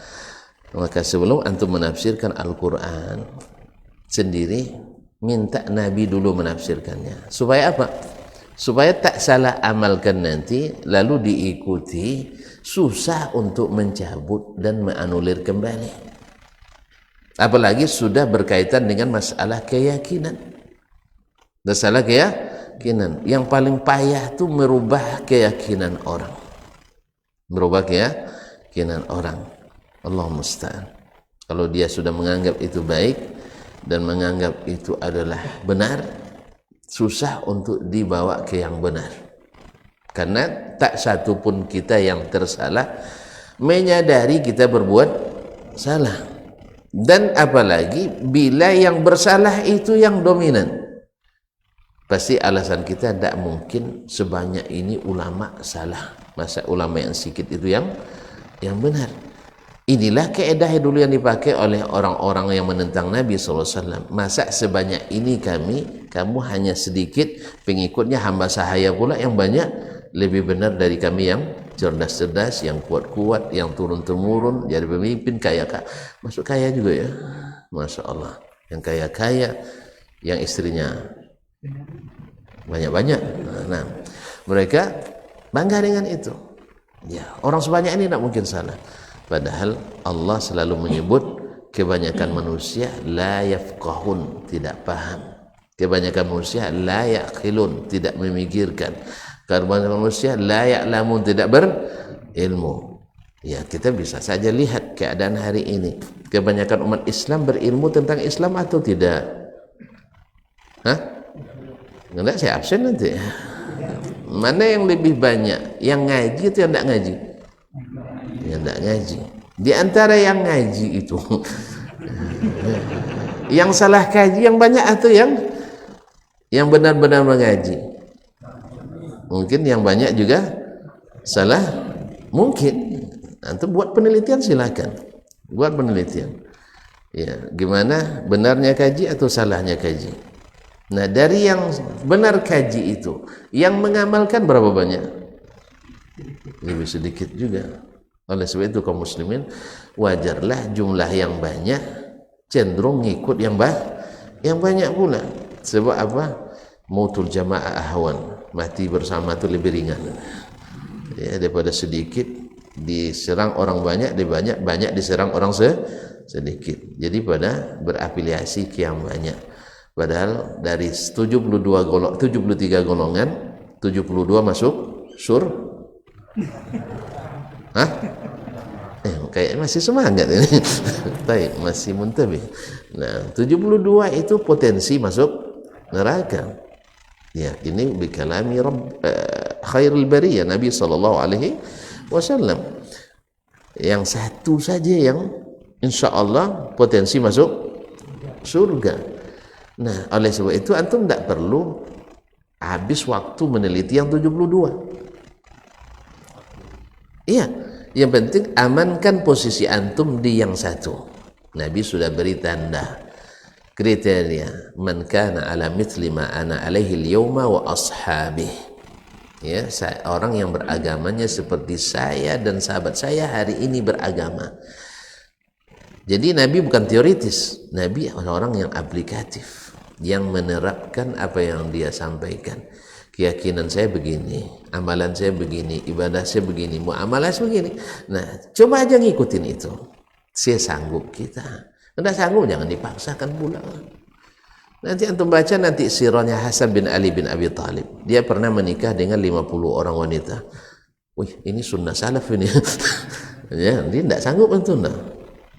maka sebelum antum menafsirkan Al-Quran sendiri, minta Nabi dulu menafsirkannya. Supaya apa? Supaya tak salah amalkan nanti lalu diikuti, susah untuk mencabut dan menganulir kembali. Apalagi sudah berkaitan dengan masalah keyakinan. Masalah keyakinan yang paling payah itu merubah keyakinan orang. Berubah keyakinan orang. Allah musta'an. Kalau dia sudah menganggap itu baik dan menganggap itu adalah benar, susah untuk dibawa ke yang benar. Karena tak satu pun kita yang tersalah menyadari kita berbuat salah. Dan apalagi bila yang bersalah itu yang dominan, pasti alasan kita tidak mungkin sebanyak ini ulama salah. Masa ulama yang sikit itu yang benar. Inilah kaedah dulu yang dipakai oleh orang-orang yang menentang Nabi SAW. Masa sebanyak ini kamu hanya sedikit pengikutnya, hamba sahaya pula yang banyak, lebih benar dari kami yang cerdas-cerdas, yang kuat-kuat, yang turun-temurun, jadi pemimpin kaya. Masuk kaya juga ya, Masya Allah. Yang kaya-kaya, yang istrinya banyak-banyak. Nah, mereka bangga dengan itu. Ya, orang sebanyak ini tidak mungkin salah. Padahal Allah selalu menyebut kebanyakan manusia la yafqahun, tidak paham. Kebanyakan manusia la yaqilun, tidak memikirkan. Kebanyakan manusia la ya'lamun, tidak berilmu. Ya, kita bisa saja lihat keadaan hari ini. Kebanyakan umat Islam berilmu tentang Islam atau tidak? Hah? Enggak, saya absen nanti. Mana yang lebih banyak? Yang ngaji atau yang tidak ngaji? Yang tidak ngaji. Di antara yang ngaji itu, yang salah kaji yang banyak atau yang benar-benar mengaji? Mungkin yang banyak juga salah. Mungkin. Antum buat penelitian silakan. Buat penelitian. Ya, gimana benarnya kaji atau salahnya kaji? Nah, dari yang benar kaji itu, yang mengamalkan berapa banyak? Lebih sedikit juga. Oleh sebab itu kaum muslimin, wajarlah jumlah yang banyak cenderung ngikut yang banyak pula. Sebab apa? Mautul jamaah ahwan, mati bersama itu lebih ringan. Ya, daripada sedikit diserang orang banyak, banyak diserang orang sedikit. Jadi pada berafiliasi ke yang banyak. Padahal dari 73 golongan 72 masuk Hah? Kayak masih semangat ini. Baik, masih muntabih. Nah, 72 itu potensi masuk neraka. Ya, ini bikalami khairul bariyah Nabi sallallahu alaihi wasallam. Yang satu saja yang insya Allah potensi masuk surga. Nah, oleh sebab itu antum tidak perlu habis waktu meneliti yang 72. Iya, yang penting amankan posisi antum di yang satu. Nabi sudah beri tanda kriteria, man kana ala mithli ma ana alaihi al-yawma wa ashabi. Ya, orang yang beragamanya seperti saya dan sahabat saya hari ini beragama. Jadi Nabi bukan teoritis, Nabi orang yang aplikatif, yang menerapkan apa yang dia sampaikan. Keyakinan saya begini, amalan saya begini, ibadah saya begini, muamalah saya begini. Nah, coba aja ngikutin itu. Saya sanggup kita. Tidak sanggup jangan dipaksakan pula. Nanti antum baca nanti sirahnya Hasan bin Ali bin Abi Thalib. Dia pernah menikah dengan 50 orang wanita. Wih, ini sunnah salaf ini. Ya, dia tidak sanggup antum nah.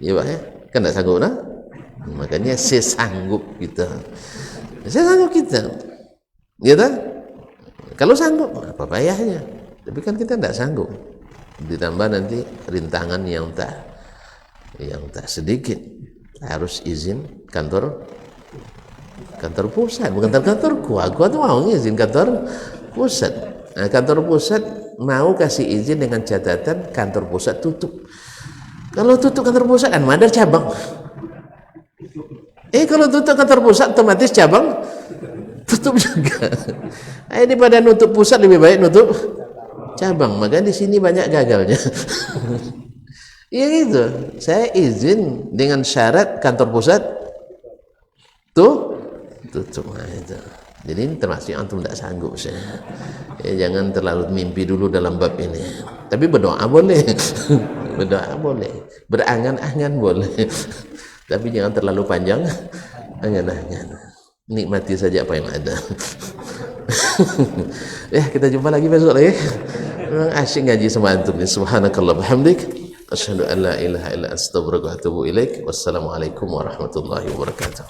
Ya Pak ya, kan tidak sanggup nah. Makanya saya sanggup kita. Saya sanggup kita. Gitu? Kalau sanggup, apa payahnya? Tapi kan kita tidak sanggup. Ditambah nanti rintangan yang tak sedikit. Harus izin kantor pusat, bukan kantorku. Aku tuh mau izin kantor pusat. Nah, kantor pusat mau kasih izin dengan catatan kantor pusat tutup. Kalau tutup kantor pusat, kan ada cabang. Kalau tutup kantor pusat, otomatis cabang tutup juga. Ini pada nutup pusat lebih baik nutup cabang. Maka di sini banyak gagalnya. Iya gitu. Saya izin dengan syarat kantor pusat tutup. Nah, itu. Jadi ini termasuk antum tidak sanggup saya. Jangan terlalu mimpi dulu dalam bab ini. Tapi berdoa boleh. Berdoa boleh. Berangan-angan boleh. Tapi jangan terlalu panjang angan-angan. Nikmati saja apa yang ada. Ya, kita jumpa lagi besok lagi. Memang asyik ngaji sama antum ni. Subhanakallah bihamdik, asyhadu an la ilaha illa anta astaghfiruka wa atubu ilaik. Wassalamualaikum warahmatullahi wabarakatuh.